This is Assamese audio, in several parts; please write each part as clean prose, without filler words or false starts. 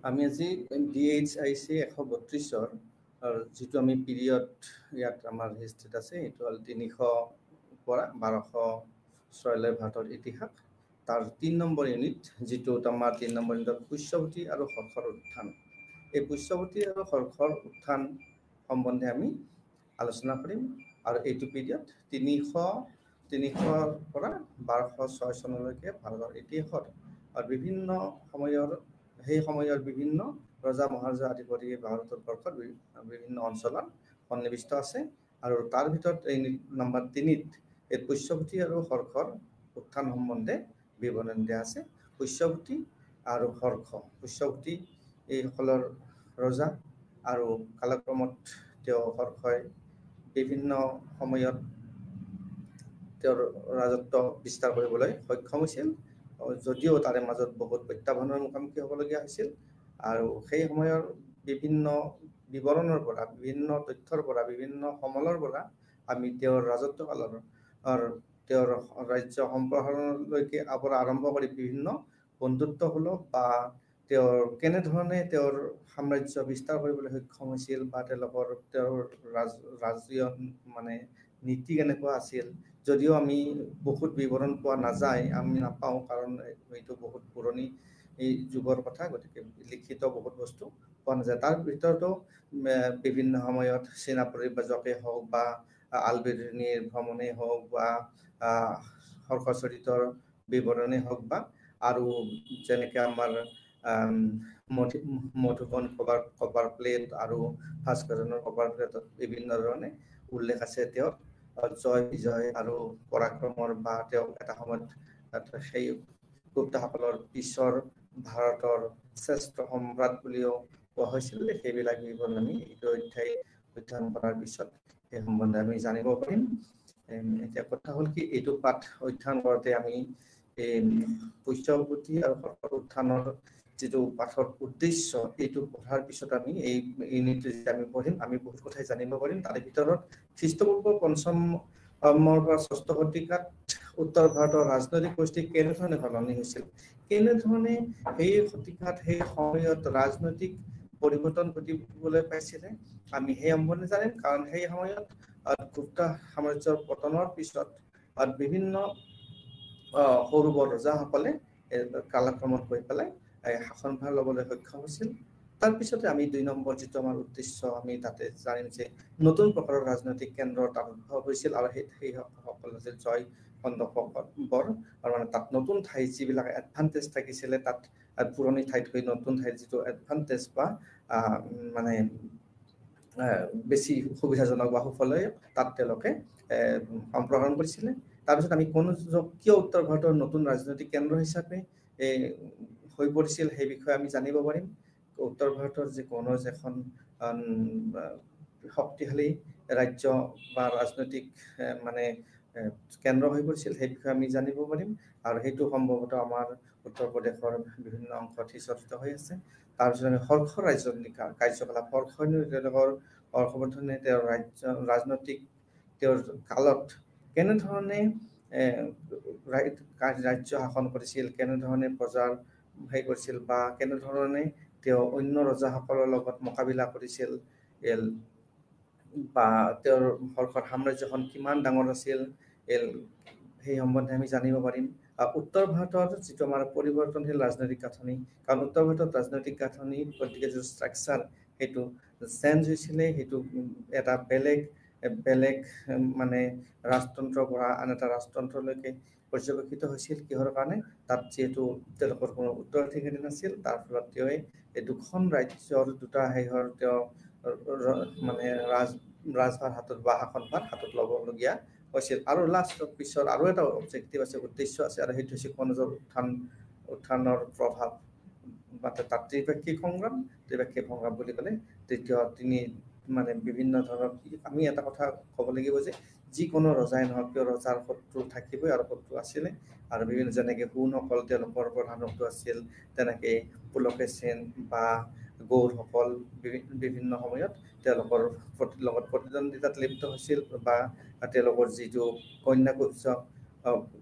আমি আজি DHIC 132 যেটো আমি পিৰিয়ড ইয়াত আমাৰ হিষ্ট্ৰীত আছে এটো হল 300 পৰা 1206 ভাৰতৰ ইতিহাস তাৰ 3 নম্বৰ ইউনিট যেটো আমাৰ 3 নম্বৰ ইউনিটৰ পুষ্যৱতী আৰু হৰ্ষৰ উত্থান এই পুষ্যৱতী আৰু হৰ্ষৰ উত্থান সম্বন্ধে আমি আলোচনা কৰিম আৰু এইটো পিৰিয়ড 300 পৰা 1206 চনলৈকে ভাৰতৰ ইতিহাসত আৰু বিভিন্ন সময়ৰ সেই সময়ৰ বিভিন্ন ৰজা মহাৰজা আদি কৰি ভাৰতৰ বৰ্ষৰ বিভিন্ন অঞ্চলত সন্নিৱিষ্ট আছে আৰু তাৰ ভিতৰত এই নম্বৰ 3ত এই পুষ্যৱতী আৰু হৰ্ষৰ উত্থান সম্বন্ধে বিৱৰণ দিয়া আছে পুষ্যৱতী আৰু হৰ্ষ পুষ্যৱতী এই সকলৰ ৰজা আৰু কালক্ৰমত তেওঁ হৰ্ষই বিভিন্ন সময়ত তেওঁৰ ৰাজত্ব বিস্তাৰ কৰিবলৈ সক্ষম হৈছিল যদিও তাৰে মাজত বহুত প্ৰত্যাহ্বানৰ মুখামুখি হ'বলগীয়া হৈছিল আৰু সেই সময়ৰ বিভিন্ন বিৱৰণৰ পৰা বিভিন্ন তথ্যৰ পৰা বিভিন্ন সমলৰ পৰা আমি তেওঁৰ ৰাজত্ব কালৰ তেওঁৰ ৰাজ্য সম্প্ৰসাৰণলৈকে আৰম্ভ কৰি বিভিন্ন বন্ধুত্বমূলক বা তেওঁৰ কেনে ধৰণে তেওঁৰ সাম্ৰাজ্য বিস্তাৰ কৰিবলৈ সক্ষম হৈছিল বা তেওঁৰ ৰাজ্য মানে নীতি কেনেকুৱা আছিল যদিও আমি বহুত বিৱৰণ পোৱা নাযায় আমি নাপাওঁ কাৰণ এইটো বহুত পুৰণি এই যুগৰ কথা গতিকে লিখিত বহুত বস্তু পোৱা নাযায় তাৰ ভিতৰতো বিভিন্ন সময়ত সেনা পৰিব্ৰাজকে হওক বা আলবেনিৰ ভ্ৰমণে হওক বা হৰ্ষচৰিতৰ বিৱৰণে হওক বা আৰু যেনেকৈ আমাৰ মধুবন কভাৰ প্লেট আৰু ভাস্কৰনৰ কভাৰ প্লেটত বিভিন্ন ধৰণে উল্লেখ আছে তেওঁৰ জয় বিজয় আৰু পৰাক্ৰমৰ বা তেওঁ এটা সময়ত সেই গুপ্তসকলৰ পিছৰ ভাৰতৰ শ্ৰেষ্ঠ সম্ৰাট বুলিও কোৱা হৈছিল সেইবিলাক বিৱৰণ আমি এইটো অধ্যায় অধ্যয়ন কৰাৰ পিছত এই সম্বন্ধে আমি জানিব পাৰিম এতিয়া কথা হ'ল কি এইটো পাঠ অধ্যয়ন কৰোঁতে আমি পুষ্যৱতী আৰু হৰ্ষৰ উত্থানৰ যেটো পাঠৰ উদ্দেশ্য এইটো পঢ়াৰ পিছত আমি এই ইউনিট আমি পঢ়িম আমি বহুত কথাই জানিব পাৰিম তাৰে ভিতৰত খ্ৰীষ্টপূৰ্ব 5মৰ পৰা 6ষ্ঠ শতিকাত উত্তৰ ভাৰতৰ ৰাজনৈতিক পৰিস্থিতি কেনেধৰণে সলনি হৈছিল কেনেধৰণে সেই শতিকাত সেই সময়ত ৰাজনৈতিক পৰিৱৰ্তন ঘটিবলৈ পাইছিলে আমি সেই সম্বন্ধে জানিম কাৰণ সেই সময়ত গুপ্ত সাম্ৰাজ্যৰ পতনৰ পিছত বিভিন্ন সৰু বৰ ৰজাসকলে কালক্ৰমত গৈ পেলাই শাসনভাৰ ল'বলৈ সক্ষম হৈছিল তাৰ পিছতে আমি 2 নম্বৰ যেটো আমাৰ উদ্দেশ্য আমি তাতে জানিম যে নতুন প্ৰকাৰৰ ৰাজনৈতিক কেন্দ্ৰৰ তাত উদ্ভৱ হৈছিল আৰু সেই সকল আছিল জয় বৰ আৰু মানে তাত নতুন ঠাই যিবিলাক এডভান্টেজ থাকিছিলে তাত পুৰণি ঠাইত হৈ নতুন ঠাইত যেটো এডভান্টেজ বা মানে বেছি সুবিধাজনক বা সুফল তাত তেওঁলোকে সম্প্ৰসাৰণ কৰিছিলে তাৰপিছত আমি কিয় উত্তৰ ভাৰতৰ নতুন ৰাজনৈতিক কেন্দ্ৰ হিচাপে হৈ পৰিছিল সেই বিষয়ে আমি জানিব পাৰিম উত্তৰ ভাৰতৰ যে কোনো এখন শক্তিশালী ৰাজ্য বা ৰাজনৈতিক মানে কেন্দ্ৰ হৈ পৰিছিল সেই বিষয়ে আমি জানিব পাৰিম আৰু সেইটো সম্ভৱতঃ আমাৰ উত্তৰ প্ৰদেশৰ বিভিন্ন অংশত সিঁচৰিত হৈ আছে তাৰপিছত আমি হৰ্ষ ৰাজনৈতিক কাৰ্যকলাপ হৰ্ষবৰ্ধনে তেওঁৰ ৰাজনৈতিক তেওঁৰ কালত কেনেধৰণে ৰাজ্য শাসন কৰিছিল কেনেধৰণে প্ৰজাৰ হেই কৰিছিল বা কেনেধৰণে তেওঁ অন্য ৰজাসকলৰ লগত মোকাবিলা কৰিছিল বা তেওঁৰ হৰ্ষৰ সাম্ৰাজ্যখন কিমান ডাঙৰ আছিল সেই সম্বন্ধে আমি জানিব পাৰিম উত্তৰ ভাৰতৰ যেটো আমাৰ পৰিৱৰ্তনশীল ৰাজনৈতিক গাঁথনি কাৰণ উত্তৰ ভাৰতৰ ৰাজনৈতিক গাঁথনি পলিটিকেল ষ্ট্ৰাকচাৰ হেতু চেঞ্জ হৈছিলে হেতু এটা বেলেগ মানে ৰাজতন্ত্ৰৰ পৰা আন এটা ৰাজতন্ত্ৰলৈকে পৰ্যবেক্ষিত হৈছিল কিহৰ কাৰণে তাত যেহেতু তেওঁলোকৰ কোনো উত্তৰাধিকাৰী নাছিল তাৰ ফলত তেওঁ এই দুখন ৰাজ্যৰ দুটা হেহৰ তেওঁ মানে ৰাজভাৰ হাতত বা শাসনভাৰ হাতত ল'বলগীয়া হৈছিল আৰু লাষ্টৰ পিছত আৰু এটা অবজেক্টিভ আছে উদ্দেশ্য আছে আৰু সেইটো হৈছে কনজৰ উত্থানৰ প্ৰভাৱ বা তাত ত্ৰিপাক্ষিক সংগ্ৰাম বুলি ক'লে তৃতীয় তিনি মানে বিভিন্ন ধৰণৰ আমি এটা কথা ক'ব লাগিব যে যিকোনো ৰজাই নহওক কিয় ৰজাৰ শত্ৰু থাকিবই আৰু শত্ৰু আছিলে আৰু বিভিন্ন যেনেকৈ হুনসকল তেওঁলোকৰ প্ৰধান শত্ৰু আছিল তেনেকৈ পুলকেশিন বা গৌড়সকল বিভিন্ন সময়ত তেওঁলোকৰ লগত প্ৰতিদ্বন্দ্বিতাত লিপ্ত হৈছিল বা তেওঁলোকৰ যিটো কন্যাকুব্জ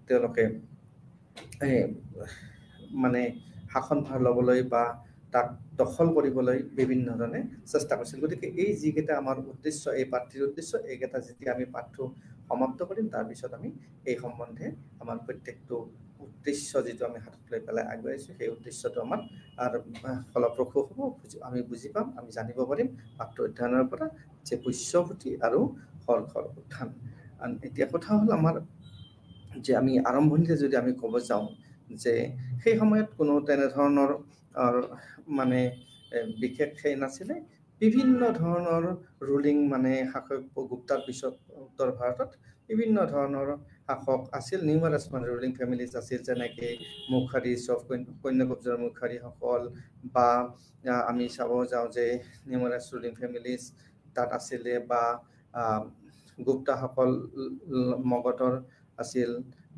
তেওঁলোকে মানে শাসনভাৰ ল'বলৈ বা তাক দখল কৰিবলৈ বিভিন্ন ধৰণে চেষ্টা কৰিছিল গতিকে এই যিকেইটা আমাৰ উদ্দেশ্য এই পাঠটিৰ উদ্দেশ্য এইকেইটা যেতিয়া আমি পাঠটো সমাপ্ত কৰিম তাৰপিছত আমি এই সম্বন্ধে আমাৰ প্ৰত্যেকটো উদ্দেশ্য যিটো আমি হাতত লৈ পেলাই আগুৱাইছোঁ সেই উদ্দেশ্যটো আমাৰ আৰু ফলপ্ৰসূ হ'ব আমি বুজি পাম আমি জানিব পাৰিম পাঠটো অধ্যয়নৰ পৰা যে পুষ্যভূতি আৰু হৰ্ষৰ উত্থান এতিয়া কথা হ'ল আমাৰ যে আমি আৰম্ভণিতে যদি আমি ক'ব যাওঁ যে সেই সময়ত কোনো তেনেধৰণৰ মানে বিশেষ সেই নাছিলে বিভিন্ন ধৰণৰ ৰুলিং মানে শাসক গুপ্তাৰ পিছত উত্তৰ ভাৰতত বিভিন্ন ধৰণৰ শাসক আছিল নিউমাৰাছ মানে ৰুলিং ফেমিলিজ আছিল যেনেকে মুখাৰী কন্যাকুব্জৰ মুখাৰীসকল বা আমি চাব যাওঁ যে নিউমাৰাছ ৰুলিং ফেমিলিজ তাত আছিলে বা গুপ্তাসকল মগধৰ আছিল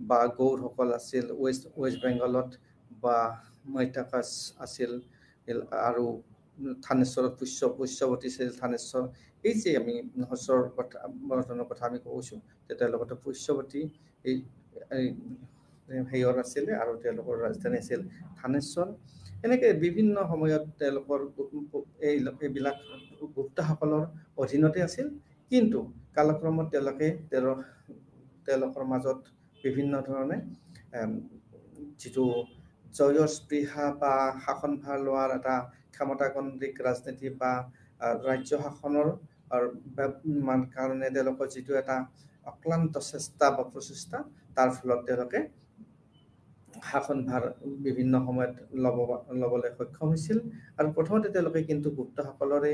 বা গৌড়সকল আছিল ৱেষ্ট বেংগলত বা মধ্যকাশ আছিল আৰু থানেশ্বৰত পুষ্যৱতী আছিল থানেশ্বৰ এই যে আমি নহস্ৰৰ কথা আমি কৈছোঁ তেওঁলোকতো পুষ্যৱতী এই হেৰিয়ৰ আছিলে আৰু তেওঁলোকৰ ৰাজধানী আছিল থানেশ্বৰ এনেকৈ বিভিন্ন সময়ত তেওঁলোকৰ এইবিলাক গুপ্তাসকলৰ অধীনতে আছিল কিন্তু কালক্ৰমত তেওঁলোকৰ মাজত বিভিন্ন ধৰণে যিটো জয়স্পৃহা বা শাসনভাৰ লোৱাৰ এটা ক্ষমতাকেন্দ্ৰিক ৰাজনীতি বা ৰাজ্য শাসনৰ কাৰণে তেওঁলোকৰ যিটো এটা অক্লান্ত চেষ্টা বা প্ৰচেষ্টা তাৰ ফলত তেওঁলোকে শাসনভাৰ বিভিন্ন সময়ত ল'বলৈ সক্ষম হৈছিল আৰু প্ৰথমতে তেওঁলোকে কিন্তু গুপ্তসকলৰে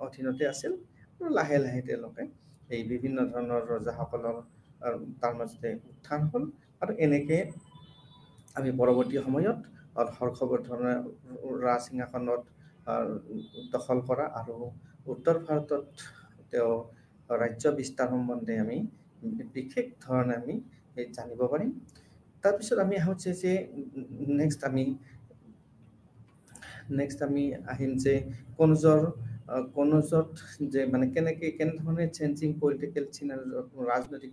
অধীনতে আছিল আৰু লাহে লাহে তেওঁলোকে এই বিভিন্ন ধৰণৰ ৰজাসকলৰ তাৰ মাজতে উত্থান হ'ল আৰু এনেকে আমি পৰৱৰ্তী সময়ত হৰ্ষবৰ্ধনৰ ৰাজসিংহাসনত দখল কৰা আৰু উত্তৰ ভাৰতত তেওঁ ৰাজ্য বিস্তাৰ সম্বন্ধে আমি বিশেষ ধৰণে আমি জানিব পাৰিম তাৰপিছত আমি আহোঁছে যে নেক্সট আমি আহিম যে কনৌজত যে মানে কেনেধৰণে চেঞ্জিং পলিটিকেল চিন ৰাজনৈতিক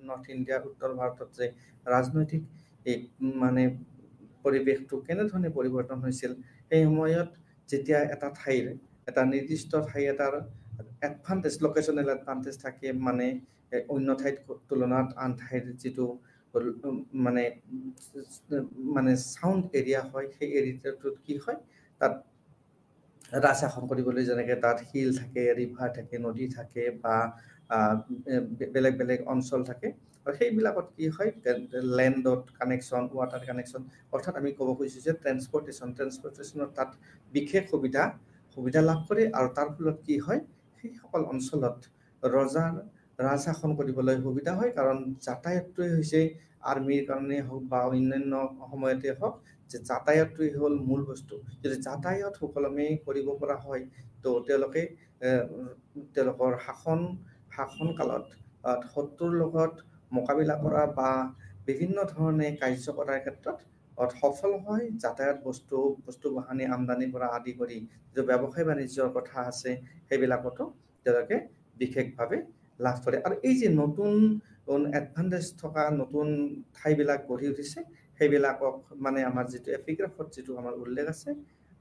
নৰ্থ ইণ্ডিয়া উত্তৰ ভাৰতত যে ৰাজনৈতিক এই মানে পৰিৱেশটো কেনেধৰণে পৰিৱৰ্তন হৈছিল সেই সময়ত যেতিয়া এটা নিৰ্দিষ্ট ঠাই এটাৰ এডভান্টেজ লোকেশ্যনেল এডভান্টেজ থাকে মানে অন্য ঠাইত তুলনাত আন ঠাইৰ যিটো মানে চাউণ্ড এৰিয়া হয় সেই এৰিয়াটোত কি হয় তাত ৰাজ শাসন কৰিবলৈ যেনেকৈ তাত শিল থাকে ৰিভাৰ থাকে নদী থাকে বা বেলেগ বেলেগ অঞ্চল থাকে আৰু সেইবিলাকত কি হয় লেণ্ডত কানেকশ্যন ৱাটাৰ কানেকশ্যন অৰ্থাৎ আমি ক'ব খুজিছোঁ যে ট্ৰেন্সপৰ্টেশ্যনৰ তাত বিশেষ সুবিধা লাভ কৰে আৰু তাৰ ফলত কি হয় সেইসকল অঞ্চলত ৰাজ শাসন কৰিবলৈ সুবিধা হয় কাৰণ যাতায়াতটোৱে হৈছে আৰ্মিৰ কাৰণে হওক বা অন্যান্য সময়তে হওক যে যাতায়াতটোৱে হ'ল মূল বস্তু যদি যাতায়াত সুকলমে কৰিব পৰা হয় তো তেওঁলোকৰ শাসন কালত শত্ৰুৰ লগত মোকাবিলা কৰা বা বিভিন্ন ধৰণে কাৰ্য কৰাৰ ক্ষেত্ৰত সফল হয় যাতায়াত বস্তু বাহানি আমদানি কৰা আদি কৰি যিটো ব্যৱসায় বাণিজ্যৰ কথা আছে সেইবিলাকতো তেওঁলোকে বিশেষভাৱে লাভ কৰে আৰু এই যে নতুন এডভান্টেজ থকা নতুন ঠাইবিলাক গঢ়ি উঠিছে সেইবিলাকক মানে আমাৰ যিটো এপিগ্ৰাফত যিটো আমাৰ উল্লেখ আছে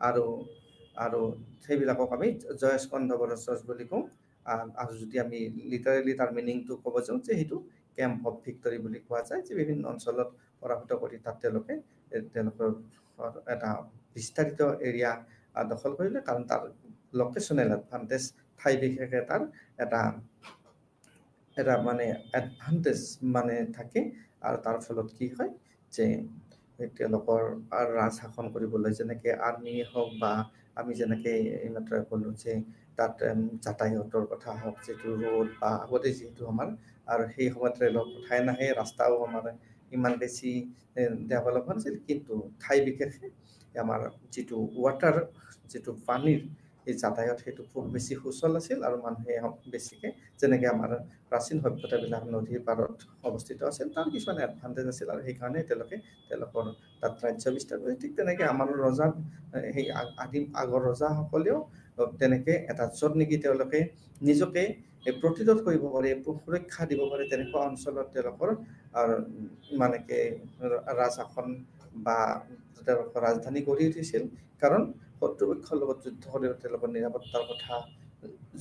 আৰু সেইবিলাকক আমি জয়স্কন্ধ বৰচজ বুলি কওঁ আৰু যদি আমি লিটাৰেলি তাৰ মিনিংটো ক'ব যাওঁ যে সেইটো কেম্প অফ ভিক্টৰী বুলি কোৱা যায় যে বিভিন্ন অঞ্চলত পৰাভূত কৰি তাত তেওঁলোকৰ এটা বিস্তাৰিত এৰিয়া দখল কৰিলে কাৰণ তাৰ লোকেশ্যনেল এডভান্টেজ ঠাই বিশেষে তাৰ এটা মানে এডভান্টেজ মানে থাকে আৰু তাৰ ফলত কি হয় যে তেওঁলোকৰ ৰাজ শাসন কৰিবলৈ যেনেকৈ আৰ্মি হওক বা আমি যেনেকৈ এইমাত্ৰ ক'লোঁ যে তাত যাতায়াতৰ কথা হওক যিটো ৰোড বা আগতে যিহেতু আমাৰ আৰু সেই সময়ত ৰেলৰ কথাই নাহে ৰাস্তাও আমাৰ ইমান বেছি ডেভেলপ হোৱা নাছিল কিন্তু ঠাই বিশেষে আমাৰ যিটো ৱাটাৰ যিটো পানীৰ এই যাতায়াত সেইটো খুব বেছি সুচল আছিল আৰু মানুহে বেছিকৈ যেনেকৈ আমাৰ প্ৰাচীন সভ্যতাবিলাক নদীৰ পাৰত অৱস্থিত আছিল তাৰ কিছুমান এডভান্টেজ আছিল আৰু সেইকাৰণে তেওঁলোকৰ তাত ৰাজ্য বিস্তাৰ কৰি ঠিক তেনেকৈ আমাৰ সেই আগৰ ৰজাসকলেও তেনেকৈ এটা য'ত নেকি তেওঁলোকে নিজকে প্ৰতিৰোধ কৰিব পাৰে সুৰক্ষা দিব পাৰে তেনেকুৱা অঞ্চলত তেওঁলোকৰ মানে কি ৰাজ শাসন বা তেওঁলোকৰ ৰাজধানী গঢ়ি উঠিছিল কাৰণ শত্ৰুপক্ষৰ লগত যুদ্ধ কৰি তেওঁলোকৰ নিৰাপত্তাৰ কথা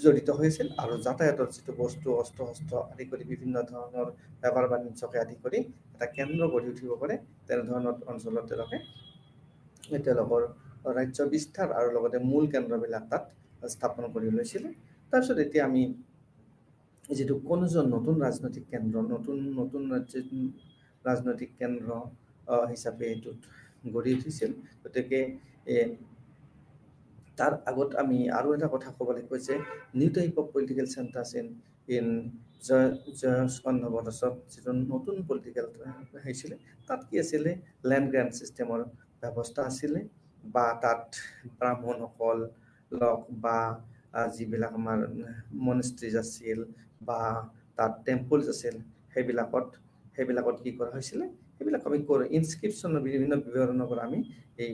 জড়িত হৈছিল আৰু যাতায়াতৰ যিটো বস্তু অস্ত্ৰ শস্ত্ৰ আদি কৰি বিভিন্ন ধৰণৰ বেপাৰ বাণিজ্যকে আদি কৰি এটা কেন্দ্ৰ গঢ়ি উঠিব পাৰে তেনেধৰণৰ অঞ্চলত তেওঁলোকৰ ৰাজ্য বিস্তাৰ আৰু লগতে মূল কেন্দ্ৰবিলাক তাত স্থাপন কৰি লৈছিলে তাৰপিছত এতিয়া আমি যেটো কোনোজন নতুন ৰাজনৈতিক কেন্দ্ৰ নতুন ৰাজনৈতিক কেন্দ্ৰ হিচাপে এইটো গঢ়ি উঠিছিল গতিকে তাৰ আগত আমি আৰু এটা কথা ক'ব লাগিব যে new type of political centres in জয়স্কন্ধ বৰ্ডছত যিটো নতুন পলিটিকেল হৈছিলে তাত কি আছিলে লেণ্ড গ্ৰেণ্ট ছিষ্টেমৰ ব্যৱস্থা আছিলে বা তাত ব্ৰাহ্মণসকল বা যিবিলাক আমাৰ মনেষ্ট্ৰিজ আছিল বা তাত টেম্পলছ আছিল সেইবিলাকত কি কৰা হৈছিলে সেইবিলাক আমি ইনস্ক্ৰিপশ্যনৰ বিভিন্ন বিৱৰণৰ পৰা আমি এই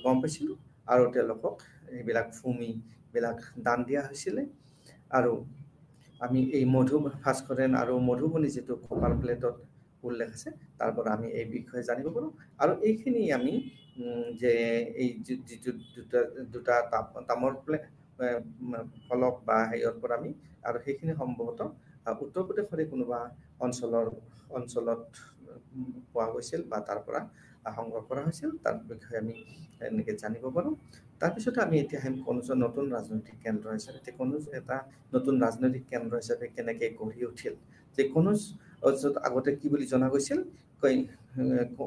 গম পাইছিলোঁ আৰু তেওঁলোকক এইবিলাক ভূমিবিলাক দান দিয়া হৈছিলে আৰু আমি এই ভাস্কৰেন আৰু মধুবনী যিটো কপাৰ প্লেটত উল্লেখ আছে তাৰ পৰা আমি এই বিষয়ে জানিব পাৰোঁ আৰু এইখিনি আমি যে এই যিটো দুটা তামৰ ফলক বা হেৰিয়ৰ পৰা আমি আৰু সেইখিনি সম্ভৱতঃ উত্তৰ প্ৰদেশৰে কোনোবা অঞ্চলত পোৱা গৈছিল বা তাৰ পৰা সংগ্ৰহ কৰা হৈছিল তাৰ বিষয়ে আমি এনেকৈ জানিব পাৰোঁ তাৰপিছতে আমি এতিয়া আহিম কোনোজন নতুন ৰাজনৈতিক কেন্দ্ৰ হিচাপে এটা নতুন ৰাজনৈতিক কেন্দ্ৰ হিচাপে কেনেকৈ গঢ়ি উঠিল যে আগতে কি বুলি জনা গৈছিল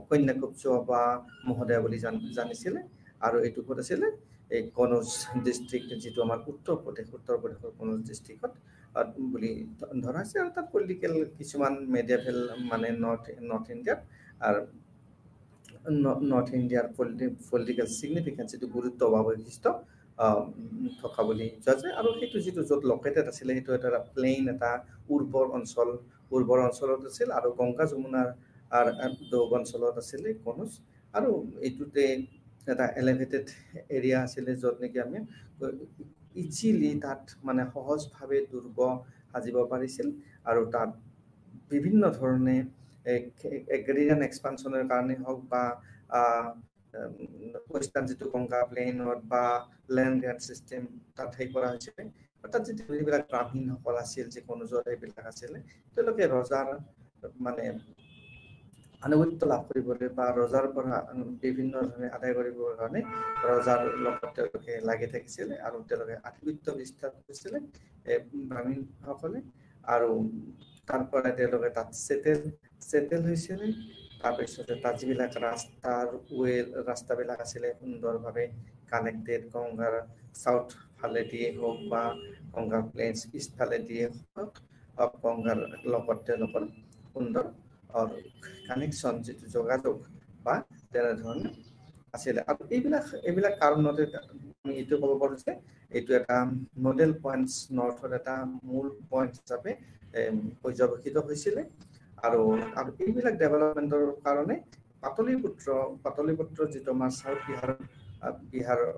কন্যাকুব্জ বা মহোদয়া বুলি জানিছিলে আৰু এইটো ক'ত আছিলে এই কনৌজ ডিষ্ট্ৰিক্ট যিটো আমাৰ উত্তৰ প্ৰদেশৰ কনৌজ ডিষ্ট্ৰিক্টত বুলি ধৰা হৈছে আৰু তাত পলিটিকেল কিছুমান মেডিয়েভেল মানে নৰ্থ ইণ্ডিয়াৰ পলিটিকেল চিগনিফিকেন্স যিটো গুৰুত্ব বা বৈশিষ্ট্য থকা বুলি যোৱা যায় আৰু সেইটো যিটো য'ত লোকেটেড আছিলে সেইটো এটা প্লেইন এটা উৰ্বৰ অঞ্চলত আছিল আৰু গংগা যমুনাৰ দৌগ অঞ্চলত আছিলে কনৌজ আৰু এইটোতে এটা এলিভেটেড এৰিয়া আছিলে য'ত নেকি আমি ইজিলি তাত মানে সহজভাৱে দুৰ্গ সাজিব পাৰিছিল আৰু তাত বিভিন্ন ধৰণে এগ্ৰিৰিয়ান এক্সপানশ্যনৰ কাৰণে হওক বা ৱেষ্টাৰ্ণ যিটো গংগা প্লেইনত বা লেণ্ড গ্ৰেণ্ট ছিষ্টেম তাত সেই কৰা হৈছিলে তাত যিবিলাক ব্ৰাহ্মণসকল আছিল যে কনৌজৰ এইবিলাক আছিলে তেওঁলোকে ৰজাৰ মানে আনুগত্য লাভ কৰিবলৈ বা ৰজাৰ পৰা বিভিন্ন ধৰণে আদায় কৰিবৰ কাৰণে ৰজাৰ লগত তেওঁলোকে লাগি থাকিছিলে আৰু তেওঁলোকে আধিপত্য বিস্তাৰ কৰিছিলে ব্ৰাহ্মণসকলে আৰু তাৰ পৰা তেওঁলোকে তাত ছেটেল হৈছিলে তাৰপিছতে তাত যিবিলাক ৰাস্তাবিলাক আছিলে সুন্দৰভাৱে কানেক্টেড গংগাৰ চাউথ ফালে দিয়ে হওক বা গংগাৰ প্লেইনছ ইষ্ট ফালে দিয়ে হওক গংগাৰ লগত তেওঁলোকৰ সুন্দৰ কানেকশ্যন যিটো যোগাযোগ বা তেনেধৰণে আছিলে আৰু এইবিলাক কাৰণতে আমি এইটো ক'ব পাৰোঁ যে এইটো এটা নডেল পইণ্টছ নৰ্থৰ এটা মূল পইণ্ট হিচাপে পৰ্যবেক্ষিত হৈছিলে আৰু এইবিলাক ডেভেলপমেণ্টৰ কাৰণে পাটলিপুত্ৰ যিটো আমাৰ চাউথ বিহাৰৰ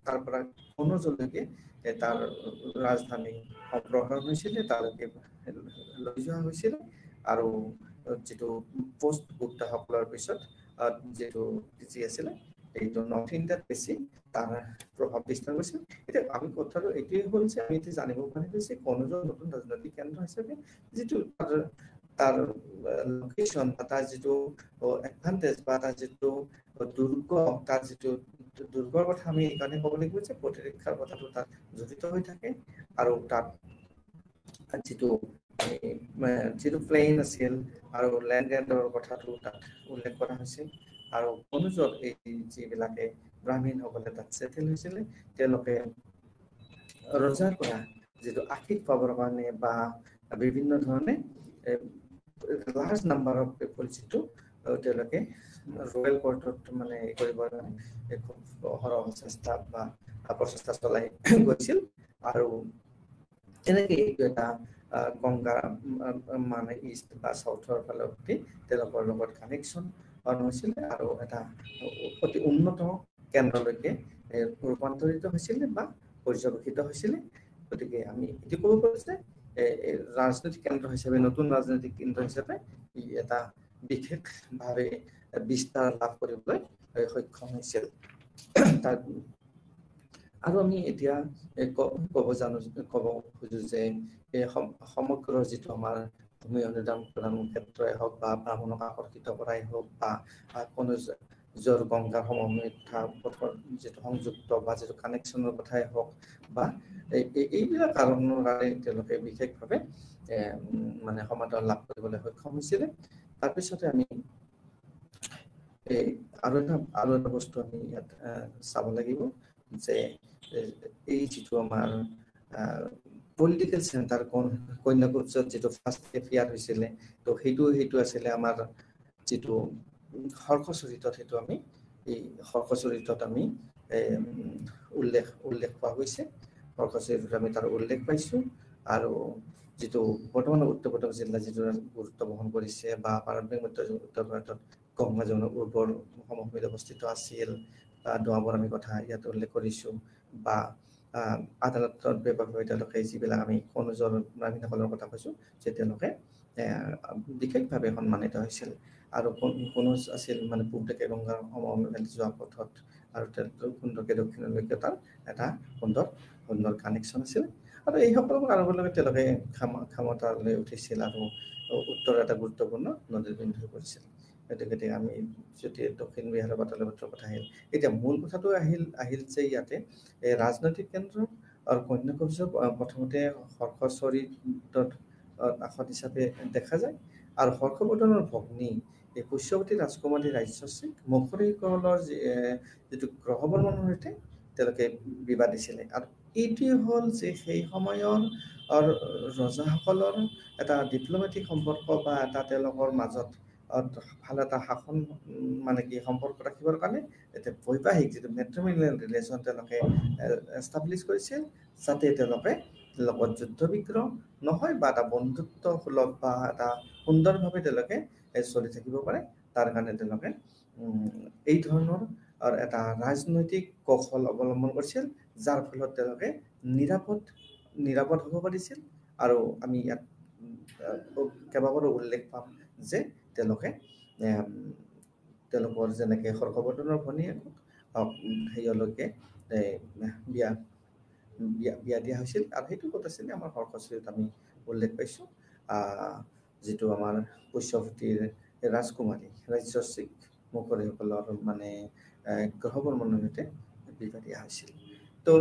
তাৰ পৰা কনৌজলৈকে তাৰ ৰাজধানী সম্প্ৰসাৰণ হৈছিলে তালৈকে লৈ যোৱা হৈছিলে আৰু যিটো পোষ্ট গুপ্তাসকলৰ পিছত যিটো যি আছিলে এইটো নৰ্থ ইণ্ডিয়াত বেছি তাৰ প্ৰভাৱ বিস্তাৰ কৰিছিল এতিয়া আমি কথাটো এইটোৱে হ'ল যে আমি এতিয়া জানিব পাৰিছোঁ যে কনৌজৰ নতুন ৰাজনৈতিক কেন্দ্ৰ হিচাপে যিটো তাৰ লোকেশ্যন বা তাৰ যিটো এডভান্টেজ বা তাৰ যিটো দুৰ্গ তাৰ যিটো দুৰ্গৰ কথা আমি এইকাৰণে ক'ব লাগিব যে প্ৰতিৰক্ষাৰ কথাটো তাত জড়িত হৈ থাকে আৰু তাত যিটো প্লেইন আছিল আৰু লেণ্ড গ্ৰেণ্টৰ কথাটো তাত উল্লেখ কৰা হৈছিল আৰু কনৌজত এই যিবিলাকে ব্ৰাহ্মণসকলে তাত ছেটেল হৈছিলে তেওঁলোকে ৰজাৰ পৰা যিটো আশীষ পাবৰ কাৰণে বা বিভিন্ন ধৰণে লাৰ্জ নাম্বাৰ অফ পিপল যিটো তেওঁলোকে ৰয়েল কোৰ্টত মানে কৰিবৰ কাৰণে খুব অহৰহ চেষ্টা বা প্ৰচেষ্টা চলাই গৈছিল আৰু তেনেকৈ এইটো এটা গংগা মানে ইষ্ট বা চাউথৰ ফালৰ প্ৰতি তেওঁলোকৰ লগত কানেকশ্যন হৈছিলে আৰু এটা অতি উন্নত কেন্দ্ৰলৈকে ৰূপান্তৰিত হৈছিলে বা পৰ্যবেক্ষিত হৈছিলে গতিকে আমি এইটো ক'ব পাৰোঁ যে ৰাজনৈতিক কেন্দ্ৰ হিচাপে নতুন ৰাজনৈতিক কেন্দ্ৰ হিচাপে ই এটা বিশেষভাৱে বিস্তাৰ লাভ কৰিবলৈ সক্ষম হৈছিল। আৰু আমি এতিয়া ক'ব খোজো যে এই সমগ্ৰ যিটো আমাৰ ভূমি অনুদান প্ৰদান ক্ষেত্ৰই হওক বা ব্ৰাহ্মণক আকৰ্ষিত কৰাই হওক বা কোনো গংগা সমভূমিৰ পথৰ যিটো সংযুক্ত বা যিটো কানেকশ্যনৰ কথাই হওক বা এইবিলাক কাৰণৰ কাৰণে তেওঁলোকে বিশেষভাৱে মানে সমাদৰ লাভ কৰিবলৈ সক্ষম হৈছিলে। তাৰপিছতে আমি আৰু এটা বস্তু আমি ইয়াত চাব লাগিব যে এই যিটো আমাৰ পলিটিকেল চেণ্টাৰ কন্যাকুব্জত যিটো ফাৰ্ষ্ট এফিয়াৰ হৈছিলে, তো সেইটো আছিলে আমাৰ যিটো হৰ্ষচৰিতত, সেইটো আমি এই হৰ্ষচৰিতত আমি উল্লেখ পোৱা গৈছে। হৰ্ষচৰিতত আমি তাৰ উল্লেখ পাইছোঁ। আৰু যিটো বৰ্তমানৰ উত্তৰ প্ৰদেশ জিলা যিটো গুৰুত্ব বহন কৰিছে বা উত্তৰ ভাৰতত গংগা যমুনা উৰ্বৰ সমভূমিত অৱস্থিত আছিল, দুৱাবৰ আমি কথা ইয়াত উল্লেখ কৰিছোঁ, বা আদালতত ব্যাপকভাৱে তেওঁলোকে যিবিলাক আমি কনৌজৰ ব্ৰাহ্মণসকলৰ কথা কৈছোঁ যে তেওঁলোকে বিশেষভাৱে সন্মানিত হৈছিল। আৰু কনৌজ আছিল মানে পূব দিশে গংগাৰ সমভূমিত যোৱা পথত, আৰু সুন্দৰকৈ দক্ষিণলৈকে তাৰ এটা সুন্দৰ কানেকশ্যন আছিল। আৰু এই সকলো কাৰণৰ লগত তেওঁলোকে ক্ষমতালৈ উঠিছিল আৰু উত্তৰ এটা গুৰুত্বপূৰ্ণ নদীৰ বিন্দু হৈ পৰিছিল। গতিকে আমি যদি দক্ষিণ বিহাৰৰ পাটলিপুত্ৰৰ কথা আহিল, এতিয়া মূল কথাটো আহিল যে ইয়াতে ৰাজনৈতিক কেন্দ্ৰ আৰু কন্যাকুব্জ প্ৰথমতে হৰ্ষচৰিতত আসন হিচাপে দেখা যায়। আৰু হৰ্ষবৰ্ধনৰ ভগ্নী এই পুষ্যৱতী ৰাজকুমাৰী ৰাজ্যশ্ৰীক মৌখৰীসকলৰ যিটো গ্ৰহবৰ্মনৰ সৈতে তেওঁলোকে বিবাহ দিছিলে। আৰু এইটোৱে হ'ল যে সেই সময়ৰ ৰজাসকলৰ এটা ডিপ্ল'মেটিক সম্পৰ্ক বা এটা তেওঁলোকৰ মাজত ভাল এটা শাসন মানে কি সম্পৰ্ক ৰাখিবৰ কাৰণে এটা বৈবাহিক যিটো মেট্ৰিমনিয়েল ৰিলেশ্যন তেওঁলোকে এষ্টাব্লিছ কৰিছিল, যাতে তেওঁলোকে লগত যুদ্ধ বিগ্ৰহ নহয় বা এটা বন্ধুত্ব সুলভ বা এটা সুন্দৰভাৱে তেওঁলোকে চলি থাকিব পাৰে। তাৰ কাৰণে তেওঁলোকে এই ধৰণৰ এটা ৰাজনৈতিক কৌশল অৱলম্বন কৰিছিল, যাৰ ফলত তেওঁলোকে নিৰাপদ হ'ব পাৰিছিল। আৰু আমি ইয়াত কেইবাবাৰো উল্লেখ পাম যে তেওঁলোকৰ যেনেকৈ হৰ্ষবৰ্ধনৰ ভনীয়েকক হেৰিয়লৈকে বিয়া দিয়া হৈছিল। আৰু সেইটো ক'ত আছিলে আমাৰ হৰ্ষচৰিতত আমি উল্লেখ পাইছোঁ, যিটো আমাৰ পুষ্যৱতীৰ ৰাজকুমাৰী ৰাজ্যশ্ৰীক মৌখৰীসকলৰ মানে গ্ৰহবৰ্মনৰ সৈতে বিবাহ দিয়া হৈছিল। তো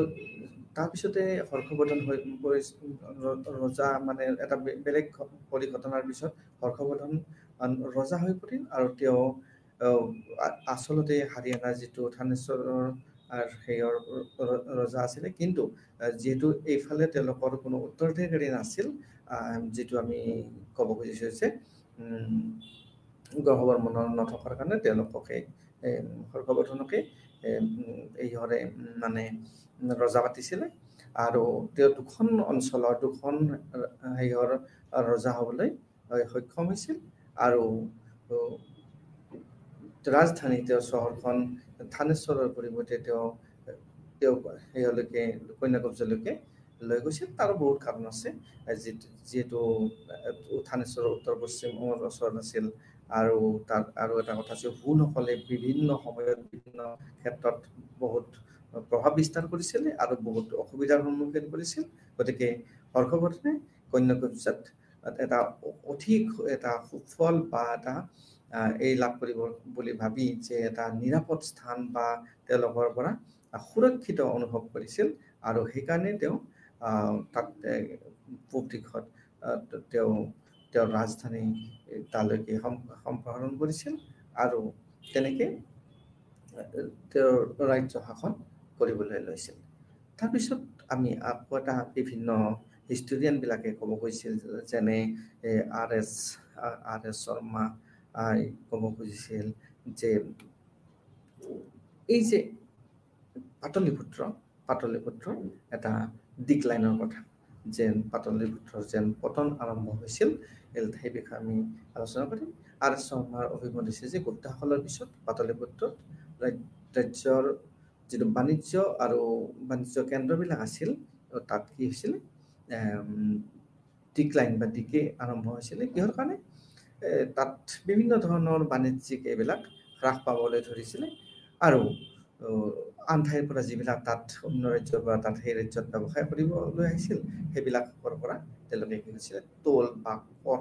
তাৰপিছতে হৰ্ষবৰ্ধন ৰজা মানে এটা বেলেগ পৰিঘটনাৰ পিছত হৰ্ষবৰ্ধন ৰজা হৈ পৰিল। আৰু তেওঁ আচলতে হাৰিয়ানাৰ যিটো থানেশ্বৰৰ সেইৰ ৰজা আছিলে, কিন্তু যিহেতু এইফালে তেওঁলোকৰ কোনো উত্তৰাধিকাৰী নাছিল, যিটো আমি ক'ব খুজিছোঁ যে গ্ৰহবৰ্মনৰ নথকাৰ কাৰণে তেওঁলোককে হৰ্ষবৰ্ধনকে এইহৰে মানে ৰজা পাতিছিলে। আৰু তেওঁ দুখন অঞ্চলৰ দুখন হেৰিয়ৰ ৰজা হ'বলৈ সক্ষম হৈছিল। আৰু ৰাজধানী তেওঁৰ চহৰখন থানেশ্বৰৰ পৰিৱৰ্তে তেওঁ সেইলৈকে কন্যাকুব্জলৈকে লৈ গৈছিল। তাৰো বহুত কাৰণ আছে, যিহেতু থানেশ্বৰৰ উত্তৰ পশ্চিম ওচৰত আছিল। আৰু তাত আৰু এটা কথা আছে, হুণসকলে বিভিন্ন সময়ত বিভিন্ন ক্ষেত্ৰত বহুত প্ৰভাৱ বিস্তাৰ কৰিছিলে আৰু বহুত অসুবিধাৰ সন্মুখীন কৰিছিল। গতিকে হৰ্ষবৰ্ধনে কন্যাকুব্জত এটা অধিক এটা সুফল বা এটা এই লাভ কৰিব বুলি ভাবি যে এটা নিৰাপদ স্থান বা তেওঁলোকৰ পৰা সুৰক্ষিত অনুভৱ কৰিছিল। আৰু সেইকাৰণে তেওঁ তাত পূব দিশত তেওঁৰ ৰাজধানী তালৈকে সম্প্ৰসাৰণ কৰিছিল। আৰু তেনেকৈ তেওঁৰ ৰাজ্য শাসন কৰিবলৈ লৈছিল। তাৰপিছত আমি আকৌ এটা বিভিন্ন হিষ্টৰিয়ানবিলাকে ক'ব কৈছিল, যেনে আৰ এছ শৰ্মা ক'ব খুজিছিল যে এই যে পাটলিপুত্ৰ এটা ডিক্লাইনৰ কথা, যেন পাটলিপুত্ৰৰ যেন পতন আৰম্ভ হৈছিল, সেই বিষয়ে আমি আলোচনা কৰিম। আৰ এছ শৰ্মাৰ অভিমত দিছে যে গুপ্তাসকলৰ পিছত পাটলিপুত্ৰত ৰাজ্যৰ যিটো বাণিজ্য কেন্দ্ৰবিলাক আছিল, তাত কি হৈছিলে ডিক্লাইন বা ডিকে আৰম্ভ হৈছিলে। কিহৰ কাৰণে? তাত বিভিন্ন ধৰণৰ বাণিজ্যিক এইবিলাক হ্ৰাস পাবলৈ ধৰিছিলে আৰু আন ঠাইৰ পৰা যিবিলাক তাত অন্য ৰাজ্যৰ পৰা তাত সেই ৰাজ্যত ব্যৱসায় কৰিবলৈ আহিছিল সেইবিলাকৰ পৰা তেওঁলোকে কি কৰিছিলে টোল বা কৰ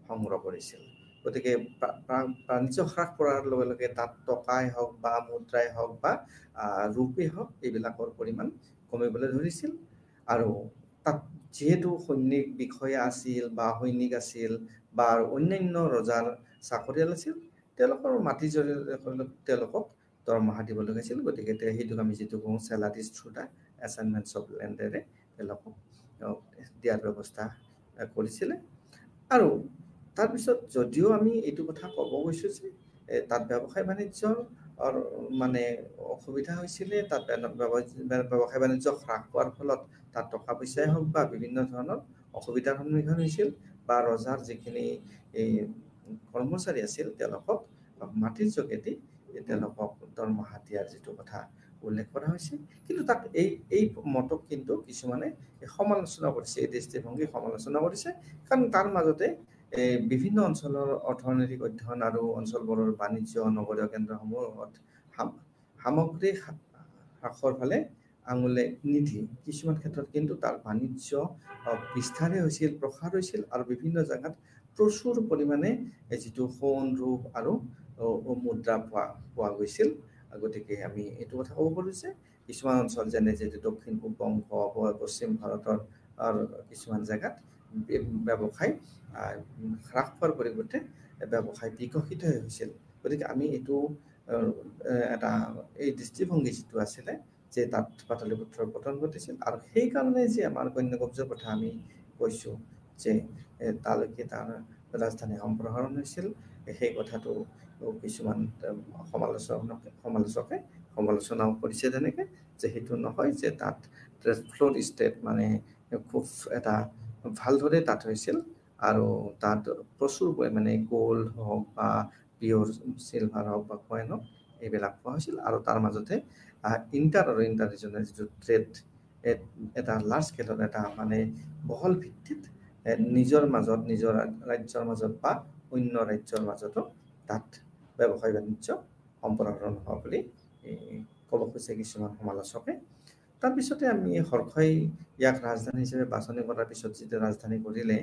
সংগ্ৰহ কৰিছিল। গতিকে বাণিজ্য হ্ৰাস কৰাৰ লগে লগে তাত টকাই হওক বা মুদ্ৰাই হওক বা ৰূপেই হওক এইবিলাকৰ পৰিমাণ কমিবলৈ ধৰিছিল আৰু তাত যিহেতু সৈনিক বিষয়া আছিল বা সৈনিক আছিল বা অন্যান্য ৰজাৰ চাকৰিয়াল আছিল তেওঁলোকৰ মাটি জৰিয়তে তেওঁলোকক দৰমহা দিব লগাইছিল। গতিকে সেইটোক আমি যিটো কওঁ চেলাৰিজ থ্ৰু দা এছাইনমেণ্টছ অফ লেণ্ডেৰে তেওঁলোকক দিয়াৰ ব্যৱস্থা কৰিছিলে। আৰু তাৰপিছত যদিও আমি এইটো কথা ক'ব গৈছোঁ যে তাত ব্যৱসায় বাণিজ্যৰ মানে অসুবিধা হৈছিলে, তাত ব্যৱসায় বাণিজ্য হ্ৰাস পোৱাৰ ফলত তাত টকা পইচাই হওক বা বিভিন্ন ধৰণৰ অসুবিধাৰ সন্মুখীন হৈছিল বা ৰজাৰ যিখিনি এই কৰ্মচাৰী আছিল তেওঁলোকক মাটিৰ যোগেদি তেওঁলোকক দৰমহা দিয়াৰ যিটো কথা উল্লেখ কৰা হৈছে। কিন্তু তাত এই মতক কিন্তু কিছুমানে সমালোচনা কৰিছে, এই দৃষ্টিভংগী সমালোচনা কৰিছে, কাৰণ তাৰ মাজতে বিভিন্ন অঞ্চলৰ অৰ্থনৈতিক অধ্যয়ন আৰু অঞ্চলবোৰৰ বাণিজ্য নগৰীয় কেন্দ্ৰসমূহত সামগ্ৰী হ্ৰাসৰ ফালে আঙুলে নিদি কিছুমান ক্ষেত্ৰত কিন্তু তাৰ বাণিজ্য বিস্তাৰে হৈছিল, প্ৰসাৰ হৈছিল আৰু বিভিন্ন জেগাত প্ৰচুৰ পৰিমাণে যিটো সোণ ৰূপ আৰু মুদ্ৰা পোৱা গৈছিল। গতিকে আমি এইটো কথা ক'ব পাৰোঁ যে কিছুমান অঞ্চল যেনে যিটো দক্ষিণ পূব বংগ, পশ্চিম ভাৰতৰ কিছুমান জেগাত ব্যৱসায় হ্ৰাস পোৱাৰ পৰিৱৰ্তে ব্যৱসায় বিকশিত হৈছিল। গতিকে আমি এইটো এটা এই দৃষ্টিভংগী যিটো আছিলে যে তাত পাটলিপুত্ৰৰ পতন ঘটিছিল আৰু সেইকাৰণে যে আমাৰ কন্যাকুব্জৰ কথা আমি কৈছোঁ যে তালৈকে তাৰ ৰাজধানী সম্প্ৰসাৰণ হৈছিল, সেই কথাটো কিছুমান সমালোচকে সমালোচনাও কৰিছে তেনেকৈ যে সেইটো নহয় যে তাত ফ্ল'ৰ ষ্টেট মানে খুব এটা ভালদৰে তাত হৈছিল আৰু তাত প্ৰচুৰ পৰিমাণে গ'ল্ড হওক বা পিয়ৰ চিলভাৰ হওক বা কইন হওক এইবিলাক পোৱা হৈছিল আৰু তাৰ মাজতে ইণ্টাৰ আৰু ইণ্টাৰ ৰিজনেল যিটো ট্ৰেড এটা লাৰ্জ স্কেলত এটা মানে বহল ভিত্তিত নিজৰ মাজত নিজৰ ৰাজ্যৰ মাজত বা অন্য ৰাজ্যৰ মাজতো তাত ব্যৱসায় বাণিজ্য সম্প্ৰসাৰণ হোৱা বুলি ক'ব খুজিছে কিছুমান সমালোচকে। তাৰপিছতে আমি হৰ্ষই ইয়াক ৰাজধানী হিচাপে বাছনি কৰাৰ পিছত যেতিয়া ৰাজধানী কৰিলে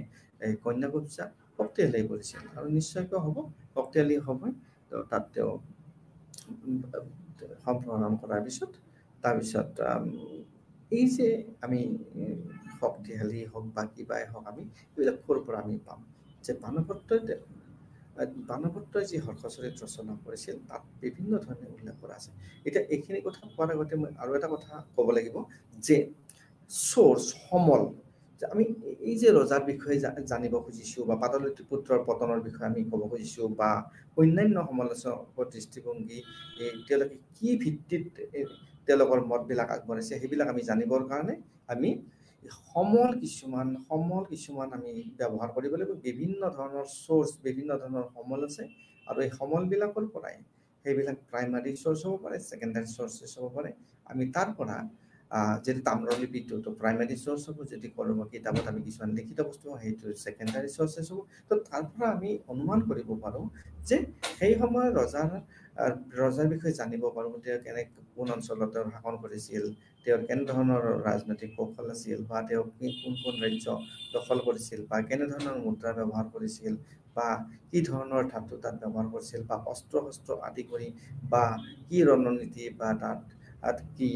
কন্যাকুব্জা শক্তিশালী কৰিছিল আৰু নিশ্চয়কৈ হ'ব, শক্তিশালী হ'ব। তাত তেওঁ সম্প্ৰসাৰণ কৰাৰ পিছত তাৰপিছত এই যে আমি শক্তিশালী হওক বা কিবাই হওক আমি এইবিলাক ক'ৰ পৰা আমি পাম যে বাণভট্টই যি হৰ্ষ চৰিত ৰচনা কৰিছিল তাত বিভিন্ন ধৰণে উল্লেখ কৰা আছে। এতিয়া এইখিনি কথা কোৱাৰ আগতে মই আৰু এটা কথা ক'ব লাগিব যে চ'ৰ্চ সমল যে আমি এই যে ৰজাৰ বিষয়ে জানিব খুজিছোঁ বা পাটলিপুত্ৰৰ পতনৰ বিষয়ে আমি ক'ব খুজিছোঁ বা অন্যান্য সমালোচকৰ দৃষ্টিভংগী তেওঁলোকে কি ভিত্তিত তেওঁলোকৰ মতবিলাক আগবঢ়াইছে সেইবিলাক আমি জানিবৰ কাৰণে আমি সমল কিছুমান আমি ব্যৱহাৰ কৰিব লাগিব। বিভিন্ন ধৰণৰ চ'ৰ্চ বিভিন্ন ধৰণৰ সমল আছে আৰু এই সমলবিলাকৰ পৰাই সেইবিলাক প্ৰাইমাৰী চ'ৰ্চ হ'ব পাৰে, ছেকেণ্ডাৰী চ'ৰ্চেছ হ'ব পাৰে। আমি তাৰ পৰা যদি তাম্ৰলিপিটো প্ৰাইমাৰী চ'ৰ্চ হ'ব, যদি কলমৰ কিতাপত আমি কিছুমান লিখিত বস্তু সেইটো ছেকেণ্ডাৰী চ'ৰ্চেছ হ'ব। তো তাৰ পৰা আমি অনুমান কৰিব পাৰোঁ যে সেই সময়ত ৰজাৰ বিষয়ে জানিব পাৰোঁ তেওঁ কোন অঞ্চলত তেওঁ শাসন কৰিছিল, তেওঁৰ কেনেধৰণৰ ৰাজনৈতিক কৌশল আছিল বা তেওঁ কোন ৰাজ্য দখল কৰিছিল বা কেনেধৰণৰ মুদ্ৰা ব্যৱহাৰ কৰিছিল বা কি ধৰণৰ ধাতু তাত ব্যৱহাৰ কৰিছিল বা অস্ত্ৰ শস্ত্ৰ আদি কৰি বা কি ৰণনীতি বা তাত কি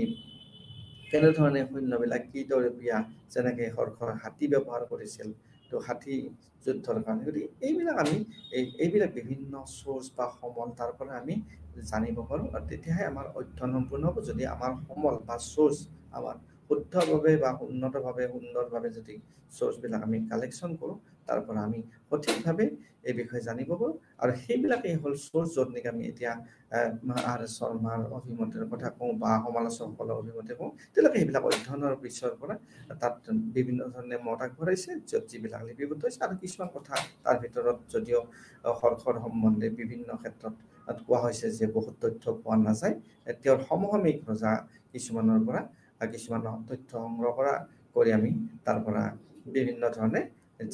কেনেধৰণে সৈন্যবিলাক কি তৰপীয়া যেনেকৈ হৰ্ষৰ হাতী ব্যৱহাৰ কৰিছিল, তো হাতী যুদ্ধৰ কাৰণে। গতিকে এইবিলাক আমি এইবিলাক বিভিন্ন চ'ৰ্চ বা সমল তাৰ পৰা আমি জানিব পাৰোঁ আৰু তেতিয়াহে আমাৰ অধ্যয়ন সম্পূৰ্ণ হ'ব যদি আমাৰ সমল বা চ'ৰ্চ আমাৰ শুদ্ধভাৱে বা উন্নতভাৱে সুন্দৰভাৱে যদি চ'ৰ্চবিলাক আমি কালেকশ্যন কৰোঁ তাৰ পৰা আমি সঠিকভাৱে এই বিষয়ে জানিব পাৰোঁ। আৰু সেইবিলাকেই হ'ল চ'ৰ্চ য'ত নেকি আমি এতিয়া আৰ শৰ্মাৰ অভিমতৰ কথা কওঁ বা সমালোচকসকলৰ অভিমতে কওঁ, তেওঁলোকে সেইবিলাক অধ্যয়নৰ পিছৰ পৰা তাত বিভিন্ন ধৰণে মত আগবঢ়াইছে য'ত যিবিলাক লিপিবদ্ধ হৈছে আৰু কিছুমান কথা তাৰ ভিতৰত যদিও হৰ্ষৰ সম্বন্ধে বিভিন্ন ক্ষেত্ৰত কোৱা হৈছে যে বহুত তথ্য পোৱা নাযায়, তেওঁৰ সমসাময়িক ৰজা কিছুমানৰ পৰা কিছুমান তথ্য সংগ্ৰহ কৰি আমি তাৰ পৰা বিভিন্ন ধৰণে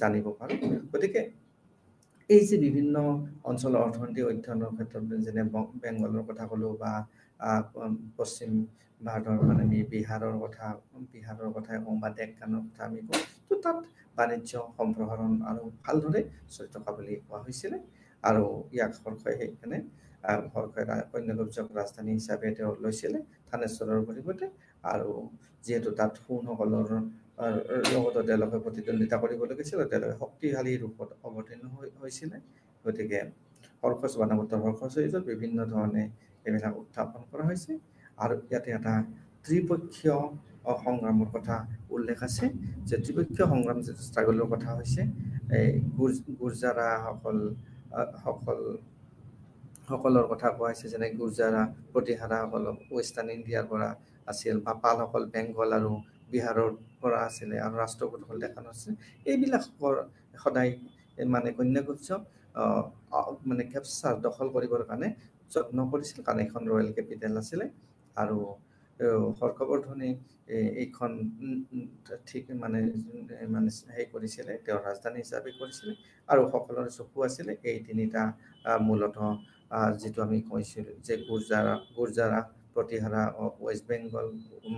জানিব পাৰোঁ। গতিকে এই যে বিভিন্ন অঞ্চলৰ অৰ্থনীতি অধ্যয়নৰ ক্ষেত্ৰত যেনে বেংগলৰ কথা ক'লোঁ বা পশ্চিম ভাৰতৰ মানে আমি বিহাৰৰ কথাই কওঁ বা ডেক্কানৰ কথা আমি কওঁ তো তাত বাণিজ্য সম্প্ৰসাৰণ আৰু ভালদৰে চলি থকা বুলি কোৱা হৈছিলে আৰু ইয়াক হৰ্ষই সেইকাৰণে হৰ্ষই কন্যাকুব্জক ৰাজধানী হিচাপে তেওঁ লৈছিলে থানেশ্বৰৰ পৰিৱৰ্তে আৰু যিহেতু তাত সোণসকলৰ লগতো তেওঁলোকে প্ৰতিদ্বন্দ্বিতা কৰিব লাগিছিল আৰু তেওঁলোকে শক্তিশালী ৰূপত অৱতীৰ্ণ হৈছিলে গতিকে হৰ্ষচ বাণাৱটৰ হৰ্ষচৰিতত বিভিন্ন ধৰণে এইবিলাক উত্থাপন কৰা হৈছে আৰু ইয়াতে এটা ত্ৰিপক্ষীয় সংগ্ৰামৰ কথা উল্লেখ আছে যে ত্ৰিপক্ষীয় সংগ্ৰাম যিটো ষ্ট্ৰাগলৰ কথা হৈছে এই সকলৰ কথা কোৱা হৈছে যেনে গুৰ্জাৰা প্ৰতিহাৰাসকলক ৱেষ্টাৰ্ণ ইণ্ডিয়াৰ পৰা আছিল বা পালসকল বেংগল আৰু বিহাৰৰ পৰা আছিলে আৰু ৰাষ্ট্ৰকূটসকল দেখানো আছিল এইবিলাকৰ সদায় মানে কন্যাকুব্জ মানে কেপচাৰ দখল কৰিবৰ কাৰণে যত্ন কৰিছিল কাৰণ এখন ৰয়েল কেপিটেল আছিলে আৰু হৰ্ষবৰ্ধনে এইখন ঠিক মানে হেৰি কৰিছিলে তেওঁৰ ৰাজধানী হিচাপে কৰিছিলে আৰু সকলোৰে চকু আছিলে এই তিনিটা মূলতঃ যিটো আমি কৈছিলোঁ যে গুৰ্জাৰা প্ৰতিহাৰা ৱেষ্ট বেংগল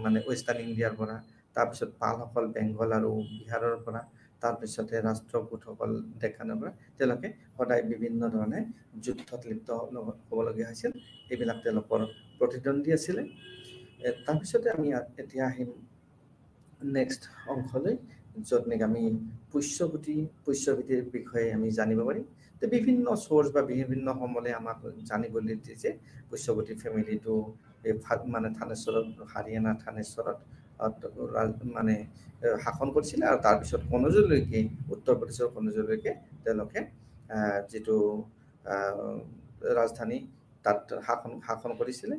মানে ৱেষ্টাৰ্ণ ইণ্ডিয়াৰ পৰা তাৰপিছত পালসকল বেংগল আৰু বিহাৰৰ পৰা তাৰপিছতে ৰাষ্ট্ৰকূটসকল ডেক্কানৰ পৰা তেওঁলোকে সদায় বিভিন্ন ধৰণে যুদ্ধত লিপ্ত হ'বলগীয়া হৈছিল এইবিলাক তেওঁলোকৰ প্ৰতিদ্বন্দ্বী আছিলে তাৰপিছতে আমি এতিয়া আহিম নেক্সট অংশলৈ য'ত নেকি আমি পুষ্যভূতিৰ বিষয়ে আমি জানিব পাৰিম তো বিভিন্ন চ'ৰ্চ বা বিভিন্ন সমলে আমাক জানিবলৈ দিছে পুষ্যভূতি ফেমিলিটো মানে থানেশ্বৰত হাৰিয়ানা থানেশ্বৰত মানে শাসন কৰিছিলে আৰু তাৰপিছত কনৌজলৈকে উত্তৰ প্ৰদেশৰ কনৌজলৈকে তেওঁলোকে যিটো ৰাজধানী তাত শাসন কৰিছিলে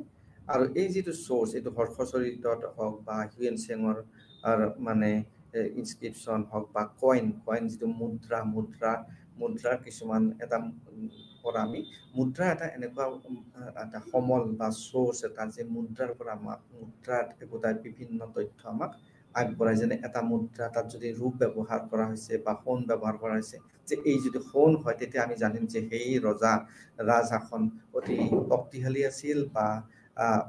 আৰু এই যিটো চ'ৰ্চ এইটো হৰ্ষচৰিতত হওক বা হিউয়েন চেঙৰ মানে ইনস্ক্ৰিপশ্যন হওক বা কইন যিটো মুদ্ৰাৰ কিছুমান এটা পৰা আমি মুদ্ৰা এটা এনেকুৱা এটা সমল বা চ'ৰ্চ এটা যে মুদ্ৰাৰ পৰা মুদ্ৰাত একোটা বিভিন্ন তথ্য আমাক আগবঢ়াই যেনে এটা মুদ্ৰা তাত যদি ৰূপ ব্যৱহাৰ কৰা হৈছে বা সোণ ব্যৱহাৰ কৰা হৈছে যে এই যদি সোণ হয় তেতিয়া আমি জানিম যে সেই ৰাজশাসন অতি শক্তিশালী আছিল বা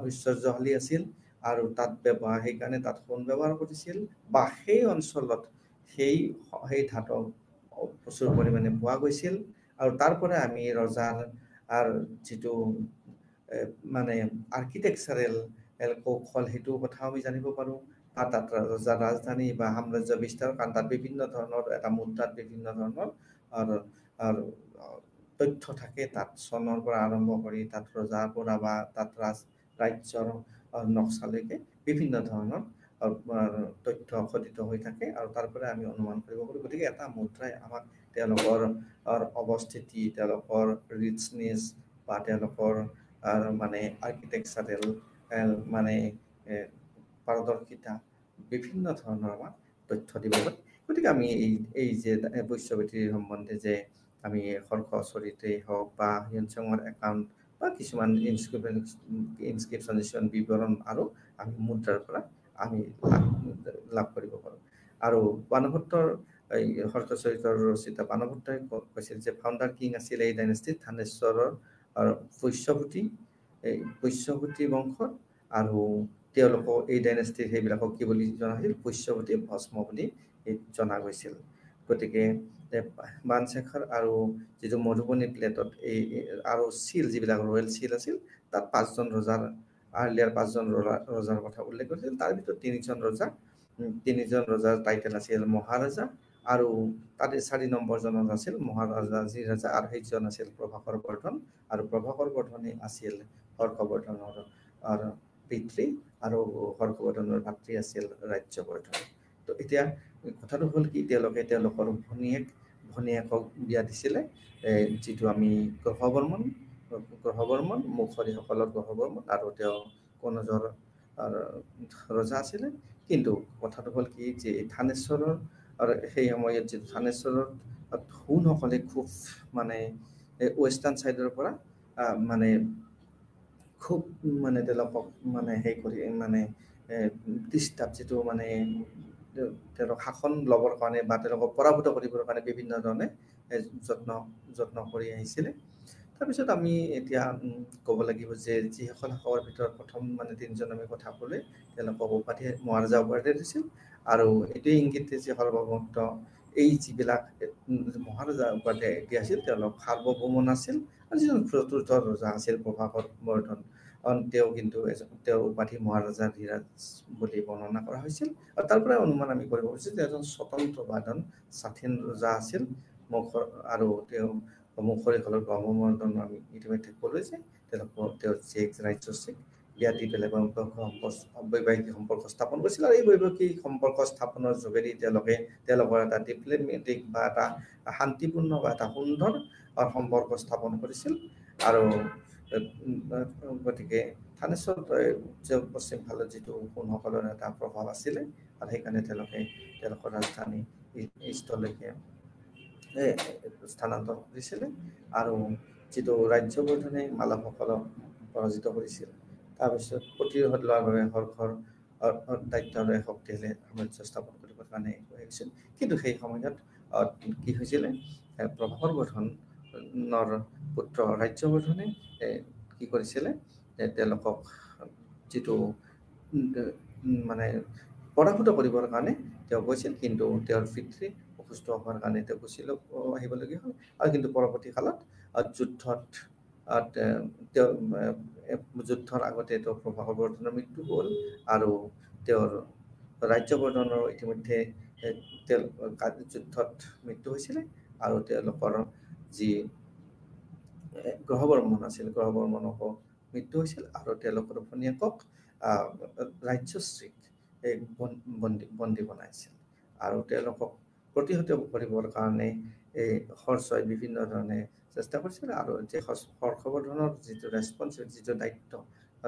ঐশ্বৰ্যশালী আছিল আৰু তাত সেইকাৰণে তাত সোণ ব্যৱহাৰ কৰিছিল বা সেই অঞ্চলত সেই ধাতু প্ৰচুৰ পৰিমাণে পোৱা গৈছিল আৰু তাৰ পৰা আমি ৰজাৰ যিটো মানে আৰ্কিটেকচাৰেল কৌশল সেইটো কথাও আমি জানিব পাৰোঁ বা তাত ৰজাৰ ৰাজধানী বা সাম্ৰাজ্য বিস্তাৰ কাৰণ তাত বিভিন্ন ধৰণৰ এটা মুদ্ৰাত বিভিন্ন ধৰণৰ আৰু তথ্য থাকে তাত চনৰ পৰা আৰম্ভ কৰি তাত ৰজাৰ পৰা বা তাত ৰাজ্যৰ নক্সালৈকে বিভিন্ন ধৰণৰ তথ্য খোদিত হৈ থাকে আৰু তাৰ পৰা আমি অনুমান কৰিব পাৰোঁ গতিকে এটা মুদ্ৰাই আমাক তেওঁলোকৰ অৱস্থিতি তেওঁলোকৰ ৰিচনেছ বা তেওঁলোকৰ মানে আৰ্কিটেকচাৰেল মানে পাৰদৰ্শিতা বিভিন্ন ধৰণৰ আমাক তথ্য দিব পাৰে গতিকে আমি এই যে পুষ্যভূতিৰ সম্বন্ধে যে আমি হৰ্ষচৰিতেই হওক বা হিউয়েন চেঙৰ একাউণ্ট বা কিছুমান ইনস্ক্ৰিপশ্যন বিৱৰণ আৰু আমি মুদ্ৰাৰ পৰা আমি লাভ কৰিব পাৰোঁ আৰু বাণভট্টৰ এই হৰ্ষচৰিতৰ ৰচিতা বাণভট্টই কৈছিল যে ফাউণ্ডাৰ কিং আছিল এই ডাইনেষ্টিত থানেশ্বৰৰ পুষ্যভূতি বংশৰ আৰু তেওঁলোকক এই ডাইনেষ্টিৰ সেইবিলাকক কি বুলি জনা হৈছিল পুষ্যভূতি ভস্ম বুলি জনা গৈছিল গতিকে বাণশেখৰ আৰু যিটো মধুবনী প্লেটত আৰু চিল যিবিলাক ৰয়েল চিল আছিল তাত 5জন ৰজাৰ কথা উল্লেখ কৰিছিল তাৰ ভিতৰত 3জন ৰজাৰ টাইটেল আছিল মহাৰজা আৰু তাতে 4 নম্বৰজনৰ আছিল মহাৰাজা আৰু সেইজন আছিল প্ৰভাকৰ বৰ্ধন আৰু প্ৰভাকৰ বৰ্ধনে আছিল হৰ্ষবৰ্ধনৰ পিতৃ আৰু হৰ্ষবৰ্ধনৰ ভাতৃ আছিল ৰাজ্যবৰ্ধন তো এতিয়া কথাটো হ'ল কি তেওঁলোকে তেওঁলোকৰ ভনীয়েকক বিয়া দিছিলে যিটো আমি গ্ৰহবৰ্মন মুখৰীসকলৰ গ্ৰহবৰ্মন আৰু তেওঁ কনৌজৰ ৰজা আছিলে কিন্তু কথাটো হ'ল কি যে থানেশ্বৰৰ আৰু সেই সময়ত যিটো থানেশ্বৰৰ হুণসকলে খুব মানে ৱেষ্টাৰ্ণ ছাইডৰ পৰা মানে খুব মানে তেওঁলোকক মানে কৰি মানে ডিষ্টাৰ্ব যিটো মানে তেওঁলোক শাসন ল'বৰ কাৰণে বা তেওঁলোকক পৰাভূত কৰিবৰ কাৰণে বিভিন্ন ধৰণে যত্ন কৰি আহিছিলে। তাৰপিছত আমি এতিয়া ক'ব লাগিব যে যিসকল শাসকৰ ভিতৰত প্ৰথম মানে 3জন আমি কথা ক'লে তেওঁলোকক উপাধি মহাৰজা উপাধি দিছিল আৰু এইটোৱে ইংগিত যে সৰ্বভৌমত্ব এই যিবিলাক মহাৰজা উপাধি দিয়া আছিল তেওঁলোক সাৰ্বভৌম নাছিল আৰু যিজন চতুৰ্থ ৰজা আছিল প্ৰভাকৰ বৰ্ধন তেওঁ কিন্তু তেওঁৰ উপাধি মহাৰজা ধীৰাজ বুলি বৰ্ণনা কৰা হৈছিল আৰু তাৰ পৰা অনুমান আমি কৰিব পাৰিছোঁ যে এজন স্বতন্ত্ৰ বাদন স্বাধীন ৰজা আছিল আৰু তেওঁ মুখৰীখলৰ ব্ৰহ্মবৰ্ধন আমি ইতিমধ্যে ক'লোঁ যে তেওঁৰ জীয়েক ৰাজ্যশ্ৰীক বিয়া দি পেলাই বৈবাহিক সম্পৰ্ক স্থাপন কৰিছিল আৰু এই বৈবাহিক সম্পৰ্ক স্থাপনৰ যোগেদি তেওঁলোকৰ এটা ডিপ্ল'মেটিক বা এটা শান্তিপূৰ্ণ বা এটা সুন্দৰ সম্পৰ্ক স্থাপন কৰিছিল আৰু গতিকে থানেশ্বৰ পশ্চিম ফালে যিটো সোণসকলৰ এটা প্ৰভাৱ আছিলে আৰু সেইকাৰণে তেওঁলোকৰ ৰাজধানী ইষ্টলৈকে স্থানান্তৰ কৰিছিলে আৰু যিটো ৰাজ্যবৰ্ধনে মালৱসকলক পৰাজিত কৰিছিল তাৰপিছত প্ৰতিৰোধ লোৱাৰ বাবে হৰ্ষৰ দায়িত্বৰে শক্তিশালী সাম্ৰাজ্য স্থাপন কৰিবৰ কাৰণে হৈছিল কিন্তু সেই সময়ত কি হৈছিলে প্ৰভাকৰ বৰ্ধনৰ পুত্ৰ ৰাজ্যবৰ্ধনে কি কৰিছিলে তেওঁলোকক যিটো মানে পৰাভূত কৰিবৰ কাৰণে তেওঁ গৈছিল কিন্তু তেওঁৰ পিতৃ অসুস্থ হোৱাৰ কাৰণে তেওঁ গুচি আহিবলগীয়া হ'ল আৰু কিন্তু পৰৱৰ্তী কালত যুদ্ধৰ আগতে তেওঁ প্ৰভাকৰ বৰ্ধনৰ মৃত্যু হ'ল আৰু তেওঁৰ ৰাজ্যবৰ্ধনৰ ইতিমধ্যে যুদ্ধত মৃত্যু হৈছিলে আৰু তেওঁলোকৰ যি গ্ৰহবৰ্মন আছিল গ্ৰহবৰ্মনকো মৃত্যু হৈছিল আৰু তেওঁলোকৰ ভনীয়েকক ৰাজ্যশ্ৰীক বন্দী বনাইছিল আৰু তেওঁলোকক প্ৰতিহত কৰিবৰ কাৰণে এই হৰ্ষই বিভিন্ন ধৰণে চেষ্টা কৰিছিল আৰু যে হৰ্ষবৰ্ধনৰ যিটো ৰেছপন্সিবিলিটি যিটো দায়িত্ব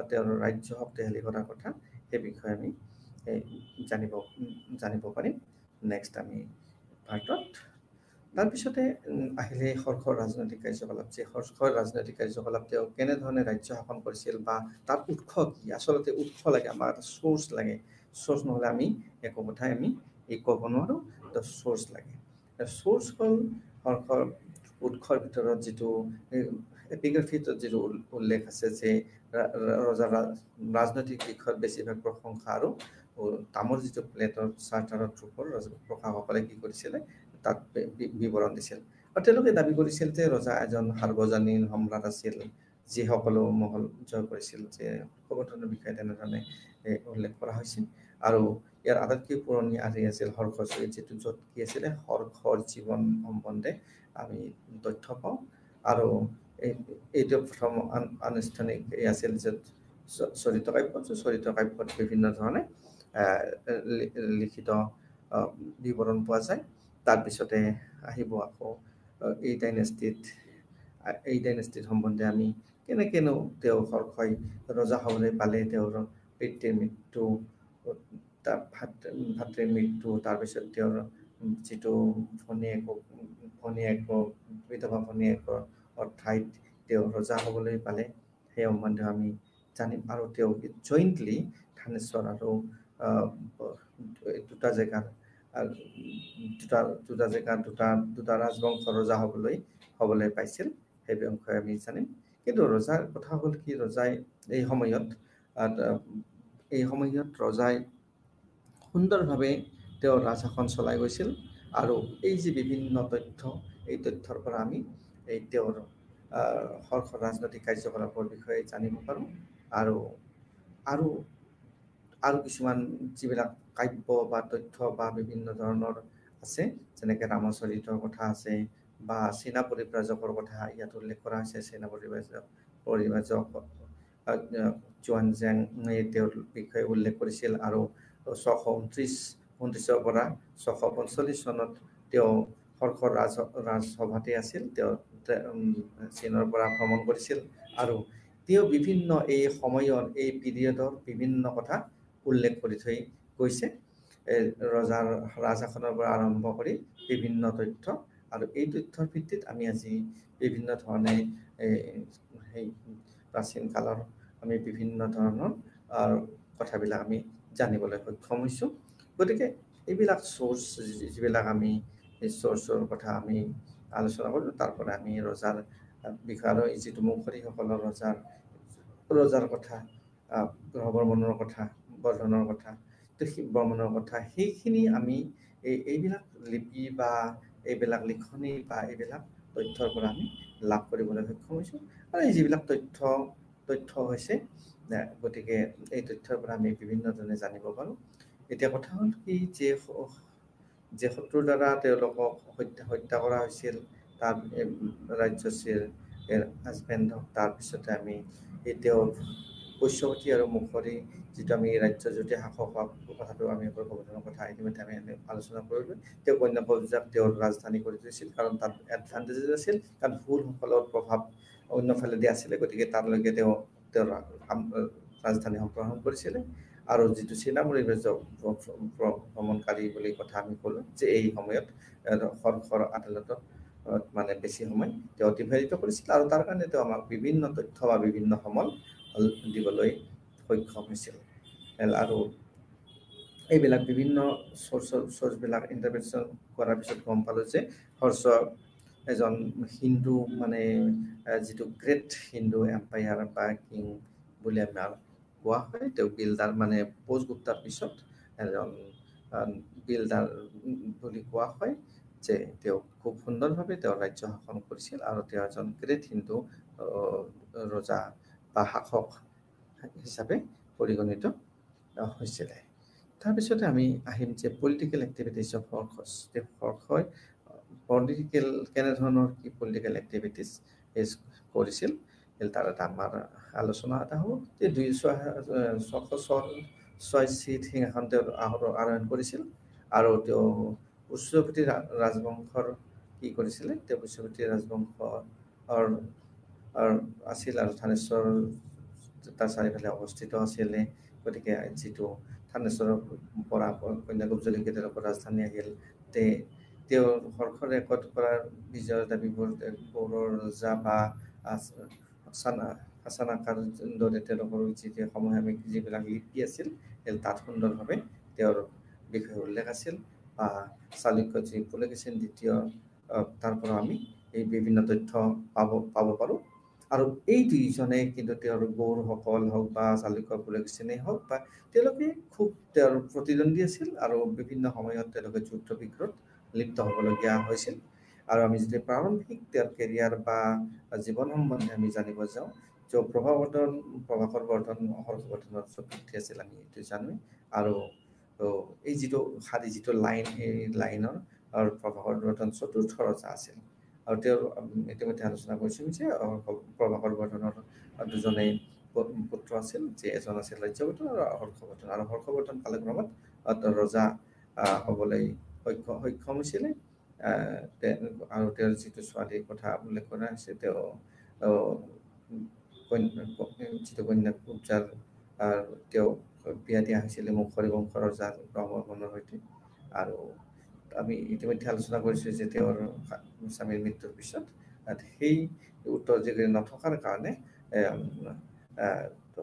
তেওঁৰ ৰাজ্য শক্তিশালী কৰাৰ কথা সেই বিষয়ে আমি জানিব পাৰিম নেক্সট আমি ভাৰতত তাৰপিছতে আহিলে হৰ্ষৰ ৰাজনৈতিক কাৰ্যকলাপ যে হৰ্ষৰ ৰাজনৈতিক কাৰ্যকলাপ তেওঁ কেনেধৰণে ৰাজ্য শাসন কৰিছিল বা তাৰ উৎস কি আচলতে উৎস লাগে আমাৰ এটা চ'ৰ্চ লাগে চ'ৰ্চ নহ'লে আমি একো কথাই আমি ক'ব নোৱাৰোঁ এটা চ'ৰ্চ লাগে চ'ৰ্চ হ'ল হৰ্ষৰ উৎসৰ ভিতৰত যিটো এপিগ্ৰাফিত যিটো উল্লেখ আছে যে ৰজাৰ ৰাজনৈতিক দিশত বেছিভাগ প্ৰশংসা আৰু তামৰ যিটো প্লেটৰ চাৰ্টাৰৰ ট্ৰুপৰ প্ৰশাসকলে কি কৰিছিলে তাত বিৱৰণ দিছিল আৰু তেওঁলোকে দাবী কৰিছিল যে ৰজা এজন সাৰ্বজনীন সম্ৰাট আছিল যিসকলো মহল জয় কৰিছিল যে হৰ্ষবৰ্ধনৰ বিষয়ে তেনেধৰণে উল্লেখ কৰা হৈছিল আৰু ইয়াৰ আটাইতকৈ পুৰণি আৰ্হি আছিল হৰ্ষৰ যিটো য'ত কি আছিলে হৰ্ষৰ জীৱন সম্বন্ধে আমি তথ্য পাওঁ আৰু এইটো প্ৰথম আনুষ্ঠানিক আছিল য'ত চৰিত্ৰ কাব্যত বিভিন্ন ধৰণে লিখিত বিৱৰণ পোৱা যায় তাৰপিছতে আহিব আকৌ এই ডাইনেষ্টিত সম্বন্ধে আমি কেনেকেনো তেওঁ হৰ্ষই ৰজা হ'বলৈ পালে তেওঁৰ পিতৃৰ মৃত্যু ভাতৃৰ মৃত্যু তাৰপিছত তেওঁৰ যিটো বিধৱা ভনীয়েকৰ ঠাইত তেওঁ ৰজা হ'বলৈ পালে সেই সম্বন্ধে আমি জানিম আৰু তেওঁ জইণ্টলি থানেশ্বৰ আৰু দুটা ৰাজবংশ ৰজা হ'বলৈ পাইছিল সেই বিষয়ে আমি জানিম কিন্তু ৰজাৰ কথা হ'ল কি ৰজাই এই সময়ত ৰজাই সুন্দৰভাৱে তেওঁ ৰাজশাসন চলাই গৈছিল আৰু এই যে বিভিন্ন তথ্য এই তথ্যৰ পৰা আমি এই তেওঁৰ হৰ্ষৰ ৰাজনৈতিক কাৰ্যকলাপৰ বিষয়ে জানিব পাৰোঁ আৰু কিছুমান যিবিলাক কাব্য বা তথ্য বা বিভিন্ন ধৰণৰ আছে যেনেকৈ ৰামচৰিতৰ কথা আছে বা চীনা পৰিব্ৰাজকৰ কথা ইয়াত উল্লেখ কৰা হৈছে চীনা পৰিব্ৰাজক জুৱানজেং তেওঁৰ বিষয়ে উল্লেখ কৰিছিল আৰু 629 পৰা 645 চনত তেওঁ হৰ্ষৰ ৰাজসভাতে আছিল তেওঁ চীনৰ পৰা ভ্ৰমণ কৰিছিল আৰু তেওঁ বিভিন্ন এই সময়ৰ এই পিৰিয়ডৰ বিভিন্ন কথা উল্লেখ কৰি থৈ গৈছে ৰজাৰ ৰাজশাসনৰ পৰা আৰম্ভ কৰি বিভিন্ন তথ্য আৰু এই তথ্যৰ ভিত্তিত আমি আজি বিভিন্ন ধৰণে সেই প্ৰাচীন কালৰ আমি বিভিন্ন ধৰণৰ কথাবিলাক আমি জানিবলৈ সক্ষম হৈছোঁ গতিকে এইবিলাক চ'ৰ্চ যিবিলাক আমি এই চ'ৰ্চৰ কথা আমি আলোচনা কৰিলোঁ। তাৰপৰা আমি ৰজাৰ বিষয়ে আৰু যিটো মুখৰীসকলৰ ৰজাৰ কথা, গ্ৰহবৰ্মনৰ কথা, বৰ্ধনৰ কথা, বৰ্মনৰ কথা, সেইখিনি আমি এইবিলাক লিপি বা এইবিলাক লিখনি বা এইবিলাক তথ্যৰ পৰা আমি লাভ কৰিবলৈ সক্ষম হৈছোঁ। আৰু এই যিবিলাক তথ্য হৈছে, গতিকে এই তথ্যৰ পৰা আমি বিভিন্ন ধৰণে জানিব পাৰোঁ। এতিয়া কথা হ'ল কি, যে শত্ৰুৰ দ্বাৰা তেওঁলোকক হত্যা কৰা হৈছিল, তাৰ ৰাজ্যশ্ৰীৰ হাজবেণ্ডক, তাৰপিছতে আমি তেওঁৰ পৈশ্যৱতী আৰু মুখৰী যিটো আমি ৰাজ্যজ্যোতি শাসক কথাটো আমি হৰ্ষবৰ্ধনৰ কথা ইতিমধ্যে আমি আলোচনা কৰিলোঁ। তেওঁ কন্যাকুব্জাক তেওঁৰ ৰাজধানী কৰি তুলিছিল, কাৰণ তাত এডভান্টেজেছ আছিল, কাৰণ হুলসকলৰ প্ৰভাৱ অন্যফালেদি আছিলে, গতিকে তালৈকে তেওঁৰ ৰাজধানী সম্প্ৰসাৰণ কৰিছিলে। আৰু যিটো চীনামণিৰ ভ্ৰমণকাৰী বুলি কথা আমি ক'লোঁ, যে এই সময়ত হৰ্ষৰ আদালতত মানে বেছি সময় তেওঁ অতিবাহিত কৰিছিল, আৰু তাৰ কাৰণে তেওঁ আমাক বিভিন্ন তথ্য বা বিভিন্ন সমল দিবলৈ সক্ষম হৈছিল। আৰু এইবিলাক বিভিন্ন চ'ৰ্চবিলাক ইণ্টাৰভেনশ্যন কৰাৰ পিছত গম পালোঁ যে হৰ্ষ এজন হিন্দু, মানে যিটো গ্ৰেট হিন্দু এম্পায়াৰ বা কিং বুলি আমাৰ কোৱা হয়। তেওঁ বিল্ডাৰ, মানে পোচগুপ্তাৰ পিছত এজন বিল্ডাৰ বুলি কোৱা হয়, যে তেওঁ খুব সুন্দৰভাৱে তেওঁৰ ৰাজ্য শাসন কৰিছিল, আৰু তেওঁ এজন গ্ৰেট হিন্দু ৰজা বা শাসক হিচাপে পৰিগণিত হৈছিলে। তাৰপিছতে আমি আহিম যে পলিটিকেল এক্টিভিটিছ অফ হৰ্ষই কেনেধৰণৰ কি পলিটিকেল এক্টিভিটিছ কৰিছিল, তাৰ এটা আমাৰ আলোচনা এটা হ'ব। যে 266 সিংহাসন তেওঁ আৰোহণ কৰিছিল, আৰু তেওঁ পুষ্যৱতী ৰাজবংশৰ কি কৰিছিলে, তেওঁ পুষ্যৱতী ৰাজবংশৰ আছিল, আৰু থানেশ্বৰ তাৰ চাৰিওফালে অৱস্থিত আছিলে। গতিকে যিটো থানেশ্বৰৰ পৰা কন্যাকুব্জলৈকে তেওঁলোকৰ ৰাজধানী আহিল, তেওঁ হৰ্ষৰ ৰেকৰ্ড কৰাৰ বিজয়ৰ দাবীবোৰ গৌড়ৰ ৰজা বা হাছানাকাৰ দৰে তেওঁলোকৰ সমসাময়িক যিবিলাক লিপি আছিল, তাত সুন্দৰভাৱে তেওঁৰ বিষয়ে উল্লেখ আছিল। বা চালুক্য যি পুলকেশিন দ্বিতীয়, তাৰ পৰা আমি এই বিভিন্ন তথ্য পাব পাৰোঁ। আৰু এই দুইজনে কিন্তু তেওঁৰ গৌড়সকল হওক বা চালুক্য পুলকেশিনেই হওক, বা তেওঁলোকে খুব তেওঁৰ প্ৰতিদ্বন্দ্বী আছিল, আৰু বিভিন্ন সময়ত তেওঁলোকে যুদ্ধ বিগ্ৰহত লিপ্ত হ'বলগীয়া হৈছিল। আৰু আমি যদি প্ৰাৰম্ভিক তেওঁৰ কেৰিয়াৰ বা জীৱন সম্বন্ধে আমি জানিব যাওঁ, যে প্ৰভাকৰ বৰ্ধন হৰ্ষবৰ্ধনৰ চতুৰ্থী আছিল, আমি এইটো জানোৱেই। আৰু এই যিটো লাইন, এই লাইনৰ প্ৰভাকৰ বৰ্ধন চতুৰ্থ ৰজা আছিল। আৰু তেওঁৰ ইতিমধ্যে আলোচনা কৰিছোঁ যে প্ৰভাকৰ বৰ্ধনৰ দুজনেই পুত্ৰ আছিল, যে এজন আছিল ৰাজ্যবৰ্ধন আৰু হৰ্ষবৰ্ধন। আৰু হৰ্ষবৰ্ধন কালক্ৰমত ৰজা হ'বলৈ সক্ষম হৈছিলে। আৰু তেওঁৰ যিটো ছোৱালীৰ কথা উল্লেখ কৰা হৈছে, তেওঁ যিটো কন্যাকুব্জাৰ তেওঁ বিয়া দিয়া হৈছিলে মুখৰী বংশৰ ৰজা গ্ৰহবৰ্মনৰ সৈতে। আৰু আমি ইতিমধ্যে আলোচনা কৰিছোঁ যে তেওঁৰ স্বামীৰ মৃত্যুৰ পিছত সেই উত্তৰাধিকাৰী নথকাৰ কাৰণে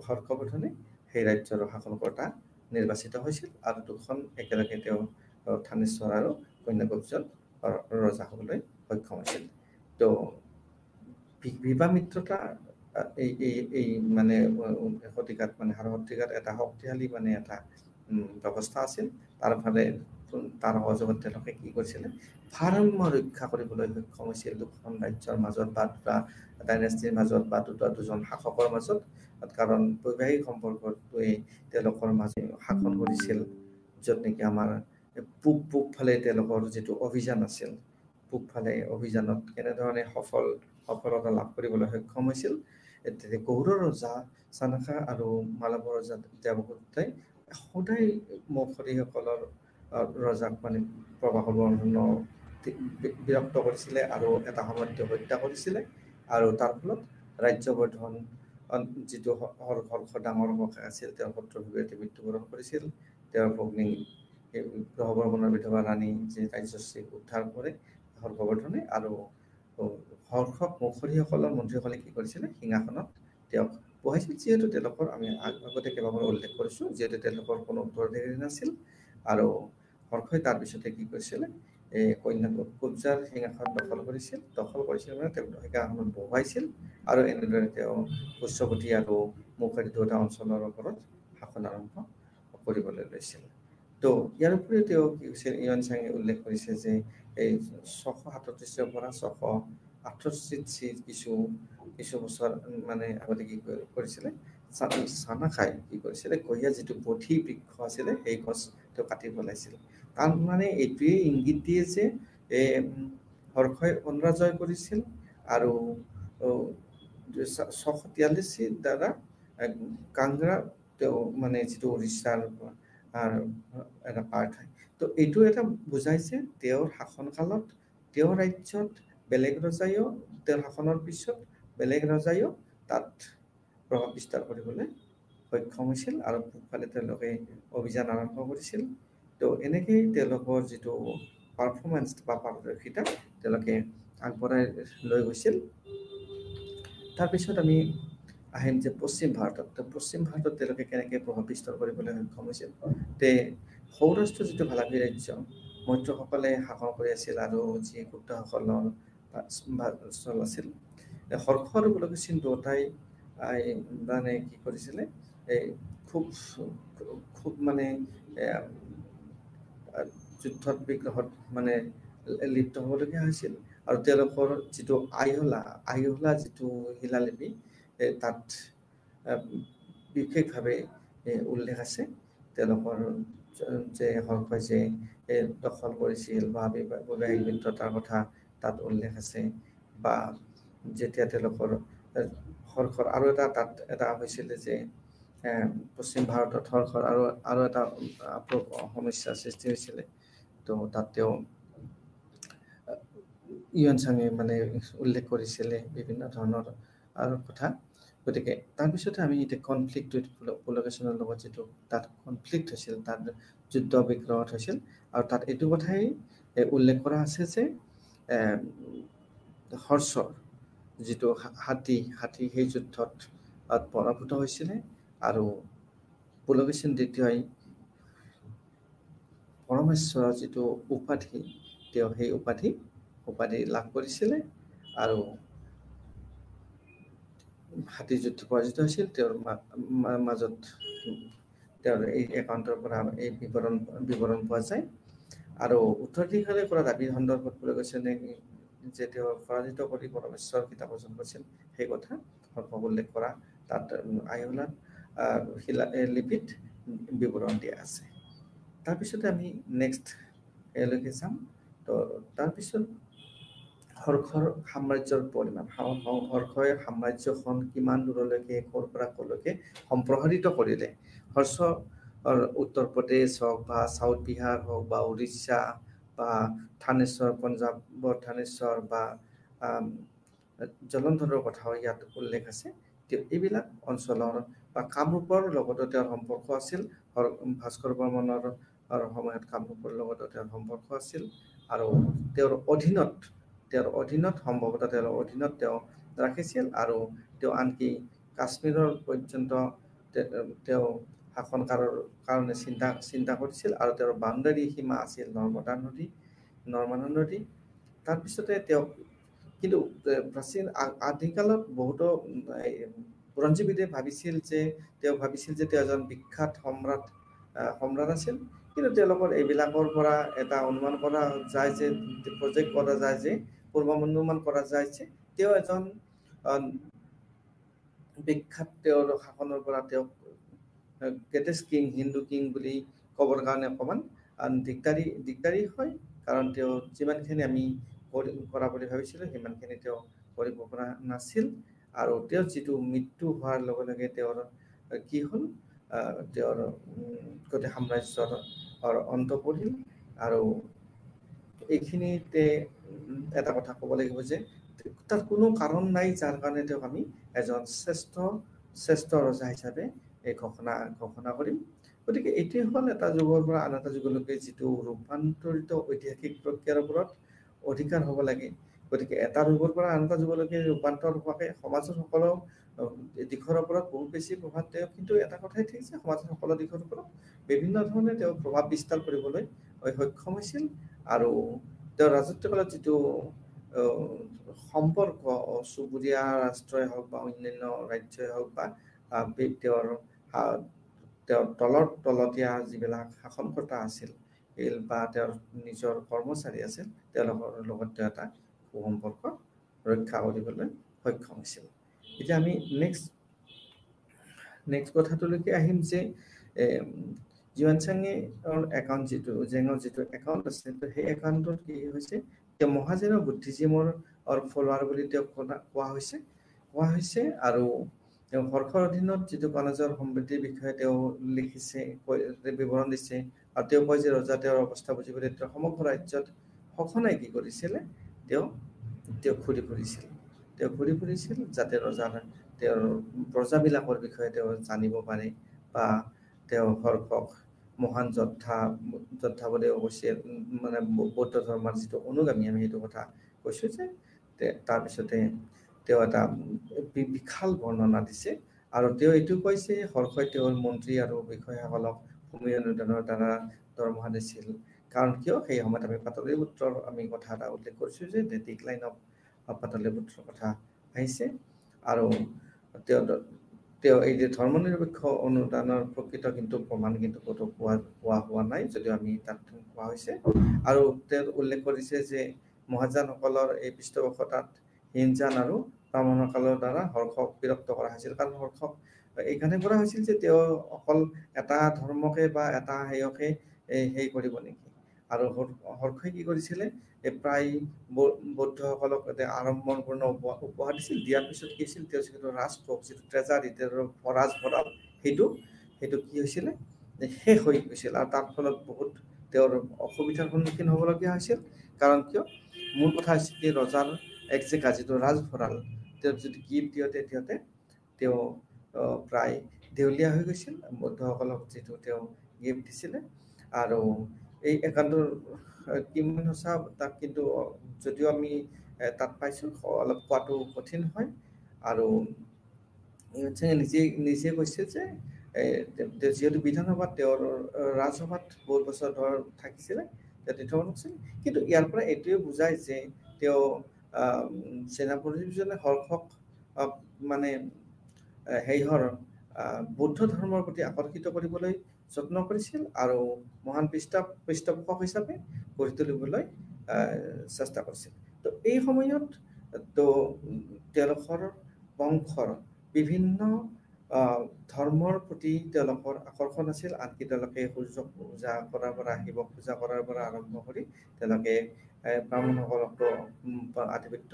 হৰ্ষবৰ্ধনে সেই ৰাজ্যৰ শাসনকৰ্তা নিৰ্বাচিত হৈছিল, আৰু দুখন একেলগে তেওঁ থানেশ্বৰ আৰু কন্যাকুব্জৰ ৰজা হ'বলৈ সক্ষম হৈছিল। তো বিবাহ-মিত্ৰতা এই মানে শতিকাত, মানে 18 শতিকাত এটা শক্তিশালী মানে এটা ব্যৱস্থা আছিল। তাৰ সহযোগত তেওঁলোকে কি কৰিছিলে, ভাৰসাম্য ৰক্ষা কৰিবলৈ সক্ষম হৈছিল দুখন ৰাজ্যৰ মাজত, বা দুটা ডাইনেষ্টিৰ মাজত, বা দুজন শাসকৰ মাজত। কাৰণ বৈবাহিক সম্পৰ্কটোৱে তেওঁলোকৰ মাজত শাসন কৰিছিল, য'ত নেকি আমাৰ পূব ফালে তেওঁলোকৰ যিটো অভিযান আছিল, পূব ফালে অভিযানত কেনেধৰণে সফলতা লাভ কৰিবলৈ সক্ষম হৈছিল। গৌড়ৰ ৰজা চানখা আৰু মালৱৰ ৰজা দেৱগুপ্তাই সদায় মৌখৰীসকলৰ ৰজাক মানে প্ৰভাকৰ বৰ্ধনক বিৰক্ত কৰিছিলে, আৰু এটা সময়ত তেওঁ হত্যা কৰিছিলে। আৰু তাৰ ফলত ৰাজ্যবৰ্ধন, যিটো হৰ্ষ ডাঙৰ ককাই আছিল, তেওঁৰ শত্ৰুভাৱে মৃত্যুবৰণ কৰিছিল। তেওঁৰ ভগ্নী গ্ৰহবৰ্মনৰ বিধৱা ৰাণী যি ৰাজ্যশ্ৰীক উদ্ধাৰ কৰে হৰ্ষবৰ্ধনে। আৰু হৰ্ষক মৌখৰীসকলৰ মন্ত্ৰীসকলে কি কৰিছিলে, সিংহাসনত তেওঁক বহাইছিল, যিহেতু তেওঁলোকৰ, আমি আগতে কেইবাবাৰো উল্লেখ কৰিছোঁ, যিহেতু তেওঁলোকৰ কোনো উত্তৰাধিকাৰী নাছিল। আৰু হৰ্ষই তাৰপিছতে কি কৰিছিলে, কব্জাৰ সিংহাসন দখল কৰিছিল মানে তেওঁ সিংহাসনত বহুৱাইছিল আৰু এনেদৰে তেওঁ উচ্চকটি আৰু মুখাৰী দুটা অঞ্চলৰ ওপৰত শাসন আৰম্ভ কৰিবলৈ লৈছিল। তো ইয়াৰ উপৰিও তেওঁ কি কৈছিল, ইয়নচাঙে উল্লেখ কৰিছে যে এই 637 পৰা 668 কিছু বছৰ মানে আগতে কি কৰিছিলে, চানাখাই কি কৰিছিলে, কহিয়া যিটো বঠি বৃক্ষ আছিলে সেই গছ তেওঁ কাটি পেলাইছিল। তাৰ মানে এইটোৱে ইংগিত দিয়ে যে হৰ্ষই অনৰাজয় কৰিছিল আৰু 643 দ্বাৰা কাংৰা তেওঁ মানে যিটো উৰিষ্যাৰ এটা পাৰ্ট হয়। তো এইটো এটা বুজাইছে তেওঁৰ শাসনকালত তেওঁৰ ৰাজ্যত বেলেগ ৰজাইও, তেওঁৰ শাসনৰ পিছত বেলেগ ৰজাইও তাত প্ৰভাৱ বিস্তাৰ কৰিবলৈ সক্ষম হৈছিল আৰু পূবফালে তেওঁলোকে অভিযান আৰম্ভ কৰিছিল। তো এনেকেই তেওঁলোকৰ যিটো পাৰফৰ্মেঞ্চ বা পাৰদৰ্শিতা তেওঁলোকে আগবঢ়াই লৈ গৈছিল। তাৰপিছত আমি আহিম যে পশ্চিম ভাৰতত তেওঁলোকে কেনেকৈ প্ৰভাৱ বিস্তাৰ কৰিবলৈ সক্ষম হৈছিল। তে সৌৰাষ্ট্ৰ যিটো ভালাবী ৰাজ্য মৈত্ৰসকলে শাসন কৰি আছিল আৰু যি গুপ্তসকলৰ চল আছিল, হৰ্ষ আৰু পুলকেশিন দুয়োটাই মানে কি কৰিছিলে, খুব মানে যুদ্ধত বিগ্ৰহত মানে লিপ্ত হ'বলগীয়া হৈছিল। আৰু তেওঁলোকৰ যিটো আইহোলা যিটো শিলালিপি তাত বিশেষভাৱে উল্লেখ আছে তেওঁলোকৰ যে হৰ্ষই যে দখল কৰিছিল বা বৈবাহিক মিত্ৰতাৰ কথা তাত উল্লেখ আছে। বা যেতিয়া তেওঁলোকৰ হৰ্ষৰ আৰু তাত এটা হৈছিলে যে পশ্চিম ভাৰতত হৰ্ষৰ আৰু এটা সমস্যাৰ সৃষ্টি হৈছিলে। তো তাত তেওঁ ইয়নচাঙে মানে উল্লেখ কৰিছিলে বিভিন্ন ধৰণৰ আৰু কথা। গতিকে তাৰপিছতে আমি এতিয়া কনফ্লিক্ট পুলকেশনৰ লগত যিটো তাত কনফ্লিক্ট হৈছিল, তাত যুদ্ধ বিগ্ৰহ হৈছিল আৰু তাত এইটো কথাই উল্লেখ কৰা আছে যে হৰ্ষৰ যিটো হাতী সেই যুদ্ধত পৰাভূত হৈছিলে আৰু পুলকেশিন দ্বিতীয়ই পৰমেশ্বৰৰ যিটো উপাধি তেওঁ সেই উপাধি লাভ কৰিছিলে আৰু হাতী যুদ্ধ পৰাজিত হৈছিল। তেওঁৰ মাজত তেওঁৰ এই একাউণ্টৰ পৰা এই বিৱৰণ পোৱা যায়। আৰু উত্তৰাধিকাৰী কৰা দাবীৰ সন্দৰ্ভত পুলকেশিনে যে তেওঁ পৰাজিত কৰি পৰমেশ্বৰ খিতাপ অৰ্জন কৰিছিল সেই কথা হৰ্ষক উল্লেখ কৰা তাত আইহোলাত লিপিত বিৱৰণ দিয়া আছে। তাৰপিছতে আমি নেক্সট এলৈকে যাম। তো তাৰপিছত হৰ্ষৰ সাম্ৰাজ্যৰ পৰিমাণ, হৰ্ষই সাম্ৰাজ্যখন কিমান দূৰলৈকে ক'ৰ পৰা ক'লৈকে সম্প্ৰসাৰিত কৰিলে। হৰ্ষৰ উত্তৰ প্ৰদেশ হওক বা চাউথ বিহাৰ হওক বা উৰিষ্যা বা থানেশ্বৰ, পঞ্জাৱৰ থানেশ্বৰ বা জলন্ধৰৰ কথাও ইয়াত উল্লেখ আছে। এইবিলাক অঞ্চলৰ বা কামৰূপৰ লগতো তেওঁৰ সম্পৰ্ক আছিল। ভাস্কৰ বৰ্মনৰ সময়ত কামৰূপৰ লগতো তেওঁৰ সম্পৰ্ক আছিল আৰু তেওঁৰ অধীনত সম্ভৱতঃ তেওঁৰ অধীনত তেওঁ ৰাখিছিল। আৰু তেওঁ আনকি কাশ্মীৰৰ পৰ্যন্ত তেওঁ শাসনকাৰৰ কাৰণে চিন্তা কৰিছিল আৰু তেওঁৰ বাউণ্ডাৰী সীমা আছিল নৰ্মদা নদী। তাৰপিছতে তেওঁ কিন্তু প্ৰাচীন আদিকালত বহুতো বুৰঞ্জীবিদে ভাবিছিল যে তেওঁ এজন বিখ্যাত সম্ৰাট আছিল। কিন্তু তেওঁলোকৰ এইবিলাকৰ পৰা এটা অনুমান কৰা যায় যে পূৰ্বানুমান কৰা যায় যে তেওঁ এজন বিখ্যাত, তেওঁৰ শাসনৰ পৰা তেওঁক গ্ৰেটেষ্ট কিং, হিন্দু কিং বুলি ক'বৰ কাৰণে অকণমান দিগদাৰী হয়। কাৰণ তেওঁ যিমানখিনি আমি কৰা বুলি ভাবিছিলোঁ সিমানখিনি তেওঁ কৰিব পৰা নাছিল। আৰু তেওঁৰ যিটো মৃত্যু হোৱাৰ লগে লগে তেওঁৰ কি হ'ল, তেওঁৰ গোটেই সাম্ৰাজ্যৰ অন্ত পৰিল। আৰু এইখিনিতে এটা কথা ক'ব লাগিব যে তাৰ কোনো কাৰণ নাই যাৰ কাৰণে তেওঁক আমি এজন শ্ৰেষ্ঠ ৰজা হিচাপে এই ঘোষণা কৰিম। গতিকে এইটোৱে হ'ল এটা যুগৰ পৰা আন এটা যুগলৈকে যিটো ৰূপান্তৰিত ঐতিহাসিক প্ৰক্ৰিয়াৰ ওপৰত অধিকাৰ হ'ব লাগে। গতিকে এটা যুগৰ পৰা আন এটা যুগলৈকে ৰূপান্তৰ হোৱাকে সমাজৰ সকলো দিশৰ ওপৰত বহুত বেছি প্ৰভাৱ তেওঁ, কিন্তু এটা কথাই ঠিক যে সমাজৰ সকলো দিশৰ ওপৰত বিভিন্ন ধৰণে তেওঁ প্ৰভাৱ বিস্তাৰ কৰিবলৈ সক্ষম হৈছিল। আৰু তেওঁৰ ৰাজত্বকালত যিটো সম্পৰ্ক চুবুৰীয়া ৰাষ্ট্ৰই হওক বা অন্যান্য ৰাজ্যই হওক বা তেওঁৰ তলতীয়া যিবিলাক শাসনকৰ্তা আছিল বা তেওঁৰ নিজৰ কৰ্মচাৰী আছিল তেওঁলোকৰ লগত তেওঁ এটা সুসম্পৰ্ক ৰক্ষা কৰিবলৈ সক্ষম হৈছিল। এতিয়া আমি নেক্সট কথাটোলৈকে আহিম যে জিউৱানচাঙৰ একাউণ্ট জেঙৰ যিটো একাউণ্ট আছে সেই একাউণ্টত কি হৈছে তেওঁ মহাজেনৰ বুদ্ধিজিমৰ ফলোৱাৰ বুলি তেওঁক কোৱা হৈছে আৰু তেওঁ হৰ্ষৰ অধীনত যিটো কলেজৰ সমৃদ্ধিৰ বিষয়ে তেওঁ লিখিছে বিৱৰণ দিছে আৰু তেওঁ কয় যে ৰজা তেওঁৰ অৱস্থা বুজিবলৈ তেওঁ সমগ্ৰ ৰাজ্যত সঘনাই কি কৰিছিলে তেওঁ ঘূৰি ফুৰিছিল যাতে ৰজাৰ তেওঁৰ প্ৰজাবিলাকৰ বিষয়ে তেওঁ জানিব পাৰে বা তেওঁ হৰ্ষক মহান যোদ্ধা বুলি কৈছিল মানে বৌদ্ধ ধৰ্মৰ যিটো অনুগামী আমি সেইটো কথা কৈছোঁ যে তাৰপিছতে তেওঁ এটা বিশাল বৰ্ণনা দিছে আৰু তেওঁ এইটো কৈছে হৰ্ষই তেওঁৰ মন্ত্ৰী আৰু বিষয়াসকলক ভূমি অনুদানৰ দ্বাৰা দৰমহা দিছিল কাৰণ কিয় সেই সময়ত আমি পাটলিপুত্ৰৰ আমি কথা এটা উল্লেখ কৰিছোঁ যে ডিক্লাইন অফ পাটলিপুত্ৰৰ কথা আহিছে আৰু তেওঁ এই যে ধৰ্মনিৰপেক্ষ অনুদানৰ প্ৰকৃত কিন্তু প্ৰমাণ কিন্তু ক'তো হোৱা নাই যদিও আমি তাত কোৱা হৈছে আৰু তেওঁ উল্লেখ কৰিছে যে মহাজানসকলৰ এই পৃষ্ঠপোষকতাত হিনজান আৰু ব্ৰাহ্মণ কালৰ দ্বাৰা হৰ্ষক বিৰক্ত কৰা হৈছিল কাৰণ হৰ্ষক এইকাৰণে কৰা হৈছিল যে তেওঁ অকল এটা ধৰ্মকে বা এটা হেয়কে সেই কৰিব নেকি আৰু হৰ্ষই কি কৰিছিলে প্ৰায় বৌদ্ধসকলক আড়ম্বৰপূৰ্ণ উপহাৰ দিছিল দিয়াৰ পিছত কি হৈছিল তেওঁ যিটো ৰাজকোষ যিটো ট্ৰেজাৰী তেওঁৰ ৰাজভঁৰাল সেইটো কি হৈছিলে শেষ হৈ গৈছিল আৰু তাৰ ফলত বহুত তেওঁৰ অসুবিধাৰ সন্মুখীন হ'বলগীয়া হৈছিল কাৰণ কিয় মূল কথা হৈছে কি ৰজাৰ এক জেগা যিটো ৰাজভঁৰাল তেওঁ যদি গিফ্ট দিওঁতে তেওঁ প্ৰায় দেউলীয়া হৈ গৈছিল বৌদ্ধসকলক যিটো তেওঁ গিফ্ট দিছিলে আৰু এই একাউণ্টৰ কিমান সঁচা তাক কিন্তু যদিও আমি তাত পাইছোঁ অলপ কোৱাটো কঠিন হয় আৰু নিজে কৈছে যে যিহেতু বিধানসভাত তেওঁৰ ৰাজসভাত বহুত বছৰ ধৰ থাকিছিলে কিন্তু ইয়াৰ পৰা এইটোৱে বুজায় যে তেওঁ সেনাপতিজনে হৰ্ষক মানে বৌদ্ধ ধৰ্মৰ প্ৰতি আকৰ্ষিত কৰিবলৈ যত্ন কৰিছিল আৰু মহান পৃষ্ঠপোষক হিচাপে গঢ়ি তুলিবলৈ চেষ্টা কৰিছিল তো এই সময়ত তেওঁলোকৰ বংশৰ বিভিন্ন ধৰ্মৰ প্ৰতি তেওঁলোকৰ আকৰ্ষণ আছিল আনকি তেওঁলোকে সূৰ্য পূজা কৰাৰ পৰা শিৱ পূজা কৰাৰ পৰা আৰম্ভ কৰি তেওঁলোকে ব্ৰাহ্মণসকলকো আধিপত্য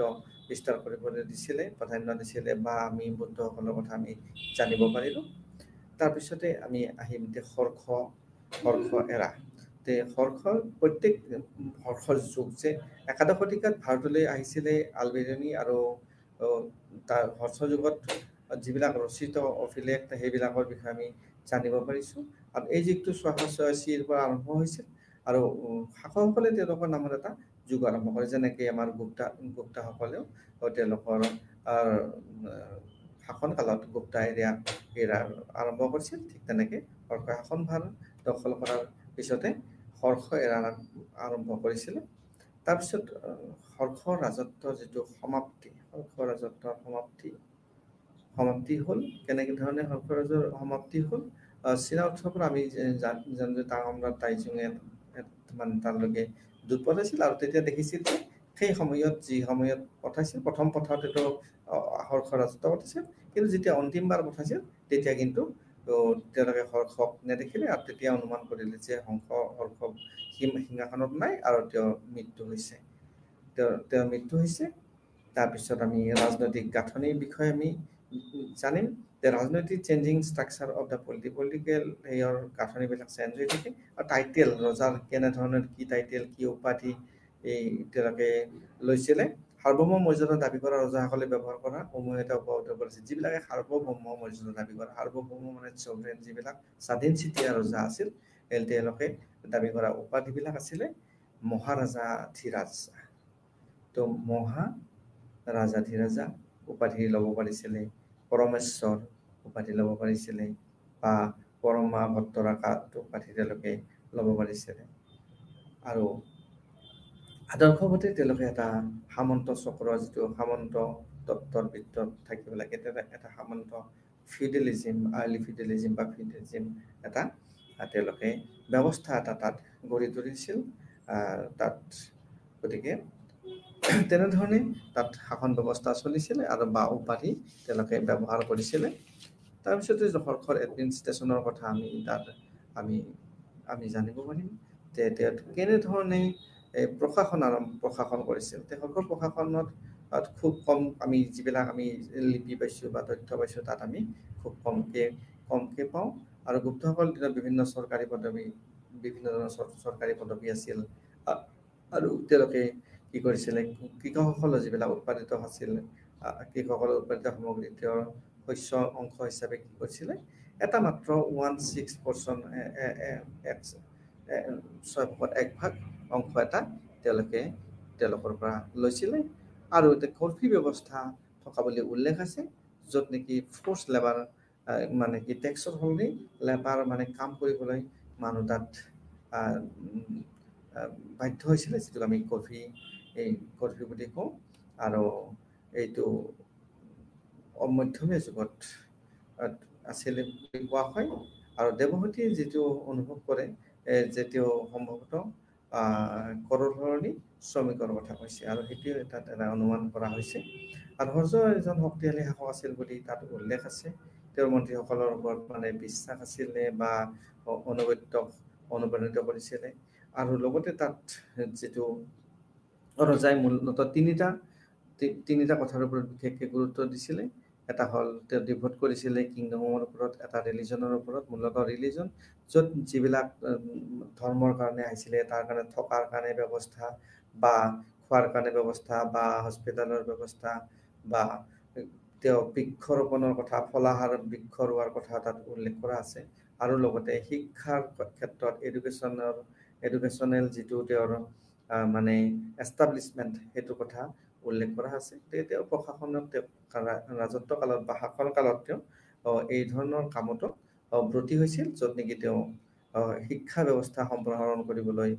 বিস্তাৰ কৰিবলৈ দিছিলে প্ৰাধান্য দিছিলে বা আমি বৌদ্ধসকলৰ কথা আমি জানিব পাৰিলোঁ তাৰপিছতে আমি আহিম হৰ্ষ এৰা হৰ্ষৰ হৰ্ষৰ যুগ যে একাদশ শতিকাত ভাৰতলৈ আহিছিলে আলবেৰুনি আৰু তাৰ হৰ্ষ যুগত যিবিলাক ৰচিত অভিলেখ সেইবিলাকৰ বিষয়ে আমি জানিব পাৰিছোঁ আৰু এই যুগটো 686 পৰা আৰম্ভ হৈছিল আৰু শাসকসকলে তেওঁলোকৰ নামত এটা যুগ আৰম্ভ কৰে যেনেকৈ আমাৰ গুপ্তাসকলেও তেওঁলোকৰ শাসনকালত গুপ্তা এৰা আৰম্ভ কৰিছিল ঠিক তেনেকৈ হৰ্ষ শাসনভাৰ দখল কৰাৰ পিছতে হৰ্ষ এৰা আৰম্ভ কৰিছিলে তাৰপিছত হৰ্ষৰ ৰাজত্বৰ যিটো সমাপ্তি হ'ল কেনেকৈ ধৰণে হৰ্ষ ৰাজৰ সমাপ্তি হ'ল চীনা উৎসৱৰ পৰা আমি জানো যে তাঙম্ৰাট টাইজুঙে মানে তালৈকে দূত পঠাইছিল আৰু তেতিয়া দেখিছিল যে সেই যি সময়ত পঠাইছিল প্ৰথম পঠাওঁতেতো হৰ্ষ ৰাজত্ব পঠাইছিল কিন্তু যেতিয়া অন্তিমবাৰ পঠাইছিল তেতিয়া কিন্তু তেওঁলোকে হৰ্ষক নেদেখিলে আৰু তেতিয়া অনুমান কৰিলে যে হৰ্ষ সিংহাসনত নাই আৰু তেওঁৰ মৃত্যু হৈছে তাৰপিছত আমি ৰাজনৈতিক গাঁথনিৰ বিষয়ে আমি জানিম যে ৰাজনৈতিক changing structure of the political হেয়ৰ গাঁথনিবিলাক চেঞ্জ হৈ থাকে আৰু টাইটেল ৰজাৰ কেনেধৰণৰ কি টাইটেল কি উপাধি তেওঁলোকে লৈছিলে সাৰ্বভৌম মৰ্যাদা দাবী কৰা ৰজাসকলে ব্যৱহাৰ কৰা সমূহ এটা উপলব্ধ কৰিছিল যিবিলাকে সাৰ্বভৌম মৰ্যাদা দাবী কৰা সাৰ্বভৌম মানে চভৰেন যিবিলাক স্বাধীনচিতীয়া ৰজা আছিল তেওঁলোকে দাবী কৰা উপাধিবিলাক আছিলে মহাৰাজাধিৰাজ তো মহাৰাজাধিৰাজা উপাধি ল'ব পাৰিছিলে পৰমেশ্বৰ উপাধি ল'ব পাৰিছিলে বা পৰমা ভট্টৰাকা উপাধি তেওঁলোকে ল'ব পাৰিছিলে আৰু আদৰ্শগতে তেওঁলোকে এটা সামন্ত চক্ৰ যিটো সামন্ত তত্ত্বৰ ভিতৰত থাকিব লাগে এটা সামন্ত ফিউডেলিজিম আৰ্লি ফিউডেলিজিম বা ফিউডেলিজিম এটা তেওঁলোকে ব্যৱস্থা এটা তাত গঢ়ি তুলিছিল তাত গতিকে তেনেধৰণে তাত শাসন ব্যৱস্থা চলিছিলে আৰু বা উপাধি তেওঁলোকে ব্যৱহাৰ কৰিছিলে তাৰপিছতে হৰ্ষৰ এডমিনিষ্ট্ৰেশ্যনৰ কথা আমি তাত আমি জানিব পাৰিম যে তেওঁ কেনেধৰণে প্ৰশাসন কৰিছিল তেওঁলোকৰ প্ৰশাসনত খুব কম আমি যিবিলাক আমি লিপি পাইছোঁ বা তথ্য পাইছোঁ তাত আমি খুব কমকে পাওঁ আৰু গুপ্তসকল দিনত বিভিন্ন চৰকাৰী পদবী বিভিন্ন ধৰণৰ চৰকাৰী পদবী আছিল আৰু তেওঁলোকে কি কৰিছিলে কৃষকসকলৰ যিবিলাক উৎপাদিত আছিল কৃষকসকলৰ উৎপাদিত সামগ্ৰী তেওঁৰ শস্যৰ অংশ হিচাপে কি কৰিছিলে এটা মাত্ৰ 1/6% 6/1 অংশ এটা তেওঁলোকৰ পৰা লৈছিলে আৰু কৰ্ফি ব্যৱস্থা থকা বুলি উল্লেখ আছে য'ত নেকি ফ'ৰ্চ লেবাৰ মানে কি টেক্সৰ সলনি লেবাৰ মানে কাম কৰিবলৈ মানুহ তাত বাধ্য হৈছিলে যিটো আমি কৰ্ফি বুলি কওঁ আৰু এইটো মধ্যমীয়া যুগত আছিলে বুলি কোৱা হয় আৰু দেৱহতীয়ে যিটো অনুভৱ কৰে যে তেওঁ সম্ভৱতঃ কৰৰ সলনি শ্ৰমিকৰ কথা কৈছে আৰু সেইটোৱে তাত এটা অনুমান কৰা হৈছে আৰু হৰ্ষ এজন শক্তিশালী শাসক আছিল বুলি তাত উল্লেখ আছে তেওঁৰ মন্ত্ৰীসকলৰ ওপৰত মানে বিশ্বাস আছিলে বা অনুপ্ৰাণিত কৰিছিলে আৰু লগতে তাত যিটো ৰজাই মূলতঃ তিনিটা কথাৰ ওপৰত বিশেষকৈ গুৰুত্ব দিছিলে এটা হ'ল তেওঁ ডিভোট কৰিছিলে কিংডমৰ ওপৰত এটা ৰিলিজনৰ ওপৰত মূলতঃ ৰিলিজন য'ত যিবিলাক ধৰ্মৰ কাৰণে আহিছিলে তাৰ কাৰণে থকাৰ কাৰণে ব্যৱস্থা বা খোৱাৰ কাৰণে ব্যৱস্থা বা হস্পিটেলৰ ব্যৱস্থা বা তেওঁ বৃক্ষৰোপণৰ কথা ফলাহাৰ বৃক্ষ ৰোৱাৰ কথা তাত উল্লেখ কৰা আছে আৰু লগতে শিক্ষাৰ ক্ষেত্ৰত এডুকেশ্যনেল যিটো তেওঁৰ মানে এষ্টাব্লিছমেণ্ট সেইটো কথা উল্লেখ কৰা আছে তেওঁৰ প্ৰশাসনত ৰাজত্ব কালত বা শাসন কালত তেওঁ এই ধৰণৰ কামতো ব্ৰতী হৈছিল য'ত নেকি তেওঁ শিক্ষা ব্যৱস্থা সম্প্ৰসাৰণ কৰিবলৈ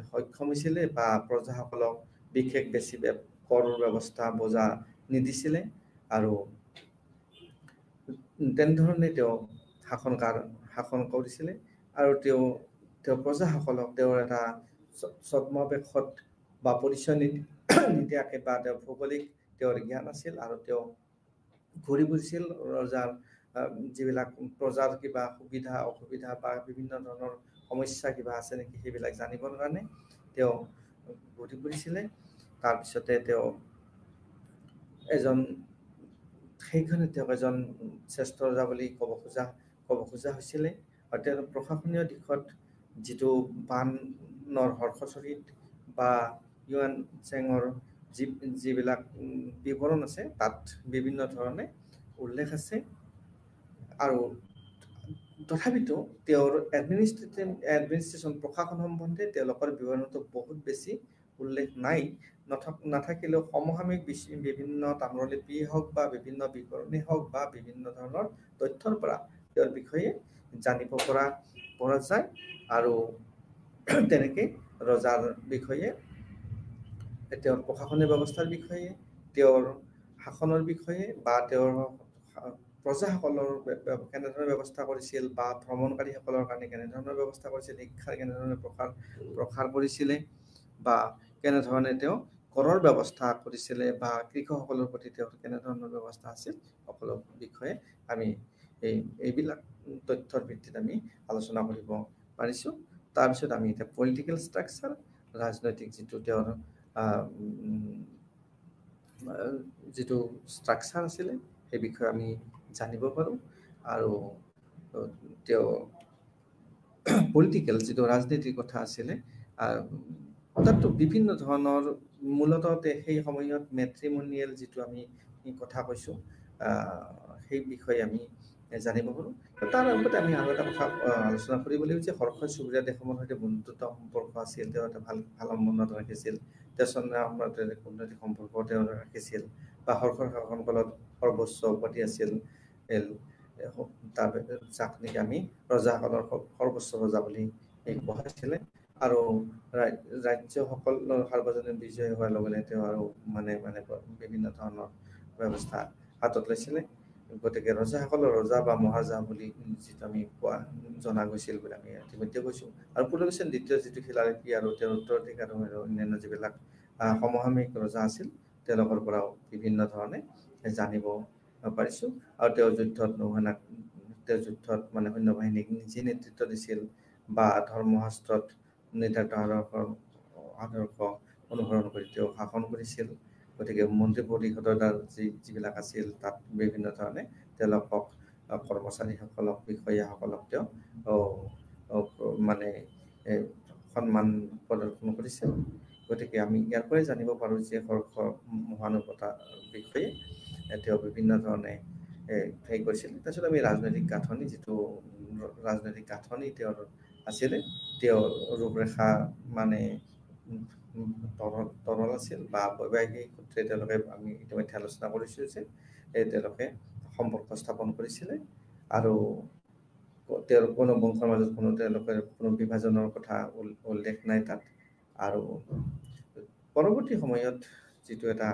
সক্ষম হৈছিলে বা প্ৰজাসকলক বিশেষ বেছি কৰ ব্যৱস্থা বজা নিদিছিলে আৰু তেনেধৰণে তেওঁ শাসন কৰিছিলে আৰু তেওঁ প্ৰজাসকলক তেওঁৰ এটা ছদ্মবেশত বা পৰিচয় নিদিয়াকে বা তেওঁ ভৌগোলিক তেওঁৰ জ্ঞান আছিল আৰু তেওঁ ঘূৰি ফুৰিছিল ৰজাৰ যিবিলাক প্ৰজাৰ কিবা সুবিধা অসুবিধা বা বিভিন্ন ধৰণৰ সমস্যা কিবা আছে নেকি সেইবিলাক জানিবৰ কাৰণে তেওঁ ঘূৰি ফুৰিছিলে তাৰপিছতে তেওঁ সেইখনে তেওঁক এজন শ্ৰেষ্ঠ ৰজা বুলি ক'ব খোজা হৈছিলে আৰু তেওঁৰ প্ৰশাসনীয় দিশত যিটো বানৰ হৰ্ষচৰিত বা ইউৱান চেঙৰ যিবিলাক বিৱৰণ আছে তাত বিভিন্ন ধৰণে উল্লেখ আছে আৰু তথাপিতো তেওঁৰ এডমিনিষ্ট্ৰেশ্যন প্ৰশাসন সম্বন্ধে তেওঁলোকৰ বিৱৰণতো বহুত বেছি উল্লেখ নাথাকিলেও সমসাময়িক বিভিন্ন তাম্ৰলিপি হওক বা বিভিন্ন বিৱৰণী হওক বা বিভিন্ন ধৰণৰ তথ্যৰ পৰা তেওঁৰ বিষয়ে জানিব পৰা যায় আৰু তেনেকৈ ৰজাৰ বিষয়ে তেওঁৰ প্ৰশাসনিক ব্যৱস্থাৰ বিষয়ে তেওঁৰ শাসনৰ বিষয়ে বা তেওঁৰ প্ৰজাসকলৰ কেনেধৰণৰ ব্যৱস্থা কৰিছিল বা ভ্ৰমণকাৰীসকলৰ কাৰণে কেনেধৰণৰ ব্যৱস্থা কৰিছিল শিক্ষাৰ কেনেধৰণে প্ৰসাৰ কৰিছিলে বা কেনেধৰণে তেওঁ কৰৰ ব্যৱস্থা কৰিছিলে বা কৃষকসকলৰ প্ৰতি তেওঁৰ কেনেধৰণৰ ব্যৱস্থা আছিল সকলো বিষয়ে আমি এইবিলাক তথ্যৰ ভিত্তিত আমি আলোচনা কৰিব পাৰিছোঁ তাৰপিছত আমি এতিয়া পলিটিকেল ষ্ট্ৰাকচাৰ ৰাজনৈতিক যিটো তেওঁৰ যিটো ষ্ট্ৰাকচাৰ আছিলে সেই বিষয়ে আমি জানিব পাৰোঁ আৰু তেওঁ পলিটিকেল যিটো ৰাজনীতিৰ কথা আছিলে তাতো বিভিন্ন ধৰণৰ মূলতঃ সেই সময়ত মেট্ৰিমনিয়েল যিটো আমি কথা কৈছোঁ সেই বিষয়ে আমি জানিব পাৰোঁ তাৰ লগতে আমি আৰু এটা কথা আলোচনা কৰিব লাগিব যে হৰ্ষই চুবুৰীয়া দেশসমূহৰ সৈতে বন্ধুত্ব সম্পৰ্ক আছিল তেওঁ এটা ভাল সম্বন্ধ ৰাখিছিল তেওঁ চন্দ্ৰসাম্ৰাজ্যৰ কূটনৈতিক সম্পৰ্ক তেওঁ ৰাখিছিল বা হৰ্ষৰ শাসনকালত সৰ্বোচ্চ উপাধি আছিল যাক নেকি আমি ৰজাসকলৰ সৰ্বোচ্চ ৰজা বুলি কোৱা হৈছিলে আৰু ৰাজ্যসকলৰ সাৰ্বজনীন বিজয় হোৱাৰ লগে লগে তেওঁ আৰু মানে বিভিন্ন ধৰণৰ ব্যৱস্থা হাতত লৈছিলে। গতিকে ৰজা বা মহাৰজা বুলি যিটো আমি জনা গৈছিল বুলি আমি ইতিমধ্যে কৈছোঁ। আৰু পুলকেশিন দ্বিতীয় যিটো শিলালিপি আৰু তেওঁৰ উত্তৰাধিকাৰী আৰু অন্যান্য যিবিলাক সমসাময়িক ৰজা আছিল তেওঁলোকৰ পৰাও বিভিন্ন ধৰণে জানিব পাৰিছোঁ। আৰু তেওঁৰ যুদ্ধত মানে সৈন্যবাহিনীক নিজে নেতৃত্ব দিছিল বা ধৰ্মশাস্ত্ৰত নিৰ্ধাৰিত আদৰ্শ অনুসৰণ কৰি তেওঁ শাসন কৰিছিল। গতিকে মন্ত্ৰী পৰিষদৰ যিবিলাক আছিল তাত বিভিন্ন ধৰণে তেওঁলোকক কৰ্মচাৰীসকলক বিষয়াসকলক তেওঁ মানে সন্মান প্ৰদৰ্শন কৰিছিল। গতিকে আমি ইয়াৰ পৰাই জানিব পাৰোঁ যে হৰ্ষৰ মহানুভৱতাৰ বিষয়ে তেওঁ বিভিন্ন ধৰণে হেৰি কৰিছিল। তাৰপিছত আমি ৰাজনৈতিক গাঁথনি তেওঁৰ আছিলে। তেওঁৰ ৰূপৰেখা মানে তৰল আছিল বা বৈবাহিক সূত্ৰে তেওঁলোকে আমি ইতিমধ্যে আলোচনা কৰিছোঁ যে তেওঁলোকে সম্পৰ্ক স্থাপন কৰিছিলে। আৰু তেওঁৰ কোনো বংশৰ মাজত তেওঁলোকৰ কোনো বিভাজনৰ কথা উল্লেখ নাই তাত। আৰু পৰৱৰ্তী সময়ত যিটো এটা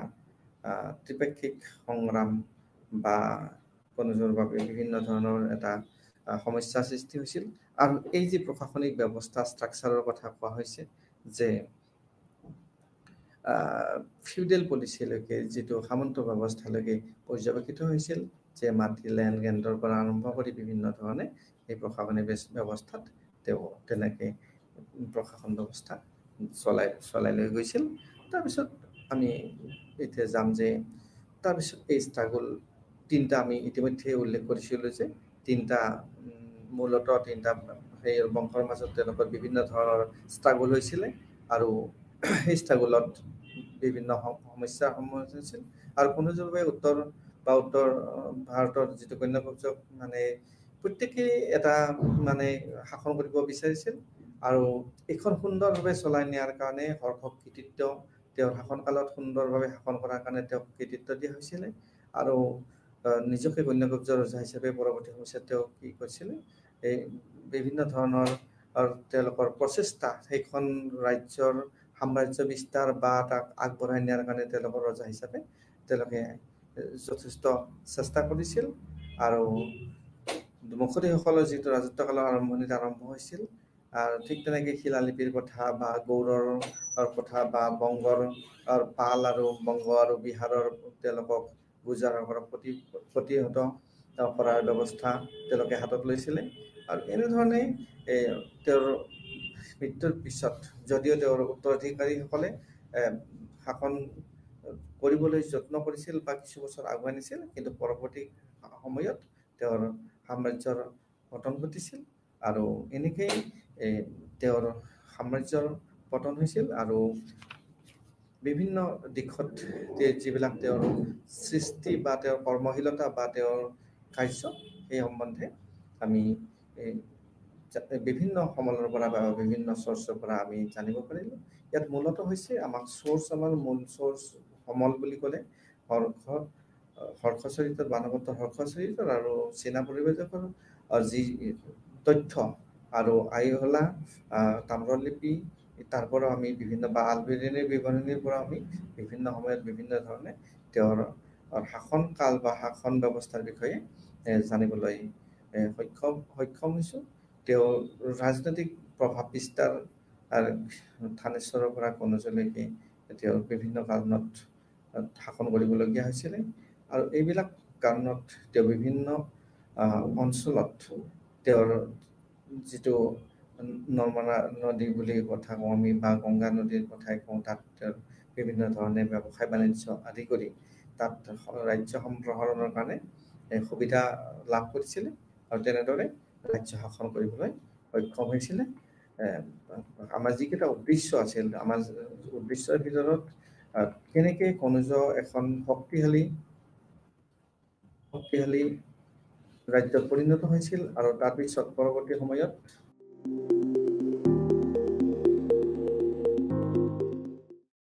ত্ৰিপাক্ষিক সংগ্ৰাম বা কনজৰ বাবে বিভিন্ন ধৰণৰ এটা সমস্যাৰ সৃষ্টি হৈছিল। আৰু এই যি প্ৰশাসনিক ব্যৱস্থা ষ্ট্ৰাকচাৰৰ কথা কোৱা হৈছে যে ফিউডেল পলিচিলৈকে যিটো সামন্ত ব্যৱস্থালৈকে পৰ্যবেক্ষিত হৈছিল যে মাটি লেণ্ড গ্ৰেণ্ডৰ পৰা আৰম্ভ কৰি বিভিন্ন ধৰণে এই প্ৰশাসনিক ব্যৱস্থাত তেওঁ তেনেকৈ প্ৰশাসন ব্যৱস্থা চলাই লৈ গৈছিল। তাৰপিছত আমি এতিয়া যাম যে তাৰপিছত এই ষ্ট্ৰাগল তিনিটা আমি ইতিমধ্যে উল্লেখ কৰিছিলোঁ যে মূলতঃ তিনিটা সেই বংশৰ মাজত তেওঁলোকৰ বিভিন্ন ধৰণৰ ষ্ট্ৰাগল হৈছিলে। আৰু সেই ষ্ট্ৰাগলত বিভিন্ন সমস্যাৰ সন্মুখীন হৈছিল। আৰু কনৌজৰ উত্তৰ ভাৰতৰ যিটো কন্যাকুব্জক মানে প্ৰত্যেকেই এটা মানে শাসন কৰিব বিচাৰিছিল। আৰু এইখন সুন্দৰভাৱে চলাই নিয়াৰ কাৰণে হৰ্ষক কৃতিত্ব তেওঁৰ শাসনকালত সুন্দৰভাৱে শাসন কৰাৰ কাৰণে তেওঁক কৃতিত্ব দিয়া হৈছিলে। আৰু নিজকে কন্যাকুব্জৰ ৰজা হিচাপে পৰৱৰ্তী সময়ত তেওঁ কি কৰিছিলে এই বিভিন্ন ধৰণৰ তেওঁলোকৰ প্ৰচেষ্টা সেইখন ৰাজ্যৰ সাম্ৰাজ্য বিস্তাৰ বা তাক আগবঢ়াই নিয়াৰ কাৰণে তেওঁলোকৰ ৰজা হিচাপে তেওঁলোকে যথেষ্ট চেষ্টা কৰিছিল। আৰু মুখতীসকলৰ যিটো ৰাজত্বকালৰ আৰম্ভণিত আৰম্ভ হৈছিল আৰু ঠিক তেনেকৈ শিলালিপিৰ কথা বা গৌড়ৰ কথা বা বংগৰ পাল আৰু বংগ আৰু বিহাৰৰ তেওঁলোকক গুজৰাটৰ পৰা প্ৰতিহত কৰাৰ ব্যৱস্থা তেওঁলোকে হাতত লৈছিলে। আৰু এনেধৰণে তেওঁৰ মৃত্যুৰ পিছত যদিও তেওঁৰ উত্তৰাধিকাৰীসকলে শাসন কৰিবলৈ যত্ন কৰিছিল বা কিছু বছৰ আগুৱাই নিছিল, কিন্তু পৰৱৰ্তী সময়ত তেওঁৰ সাম্ৰাজ্যৰ পতন ঘটিছিল। আৰু এনেকেই তেওঁৰ সাম্ৰাজ্যৰ পতন হৈছিল। আৰু বিভিন্ন দিশত যিবিলাক তেওঁৰ সৃষ্টি বা তেওঁৰ কৰ্মশীলতা বা তেওঁৰ কাৰ্য সেই সম্বন্ধে আমি বিভিন্ন সমলৰ পৰা বা বিভিন্ন চ'ৰ্চৰ পৰা আমি জানিব পাৰিলোঁ। ইয়াত মূলতঃ হৈছে আমাৰ মূল চ'ৰ্চ সমল বুলি ক'লে হৰ্ষচৰিতৰ বাণভট্টৰ হৰ্ষচৰিতৰ আৰু চীনা পৰিব্ৰাজকৰ যি তথ্য আৰু আইহোলা তাম্ৰলিপি তাৰ পৰাও আমি বিভিন্ন বা আলবেনিৰ বিৱৰণিৰ পৰা আমি বিভিন্ন সময়ত বিভিন্ন ধৰণে তেওঁৰ শাসনকাল বা শাসন ব্যৱস্থাৰ বিষয়ে জানিবলৈ সক্ষম হৈছোঁ। তেওঁ ৰাজনৈতিক প্ৰভাৱ বিস্তাৰ থানেশ্বৰৰ পৰা কনৌজলৈকে তেওঁ বিভিন্ন কাৰণত শাসন কৰিবলগীয়া হৈছিলে। আৰু এইবিলাক কাৰণত তেওঁ বিভিন্ন অঞ্চলত তেওঁৰ যিটো নৰ্মদা নদী বুলি কথা কওঁ আমি বা গংগা নদীৰ কথাই কওঁ, তাত তেওঁৰ বিভিন্ন ধৰণে ব্যৱসায় বাণিজ্য আদি কৰি তাত ৰাজ্য সম্প্ৰসাৰণৰ কাৰণে সুবিধা লাভ কৰিছিলে। আৰু তেনেদৰে ৰাজ্য শাসন কৰিবলৈ সক্ষম হৈছিলে। আমাৰ যিকেইটা উদ্দেশ্য আছিল, আমাৰ উদ্দেশ্যৰ ভিতৰত কেনেকৈ কনৌজ এখন শক্তিশালী ৰাজ্যত পৰিণত হৈছিল আৰু তাৰপিছত পৰৱৰ্তী সময়ত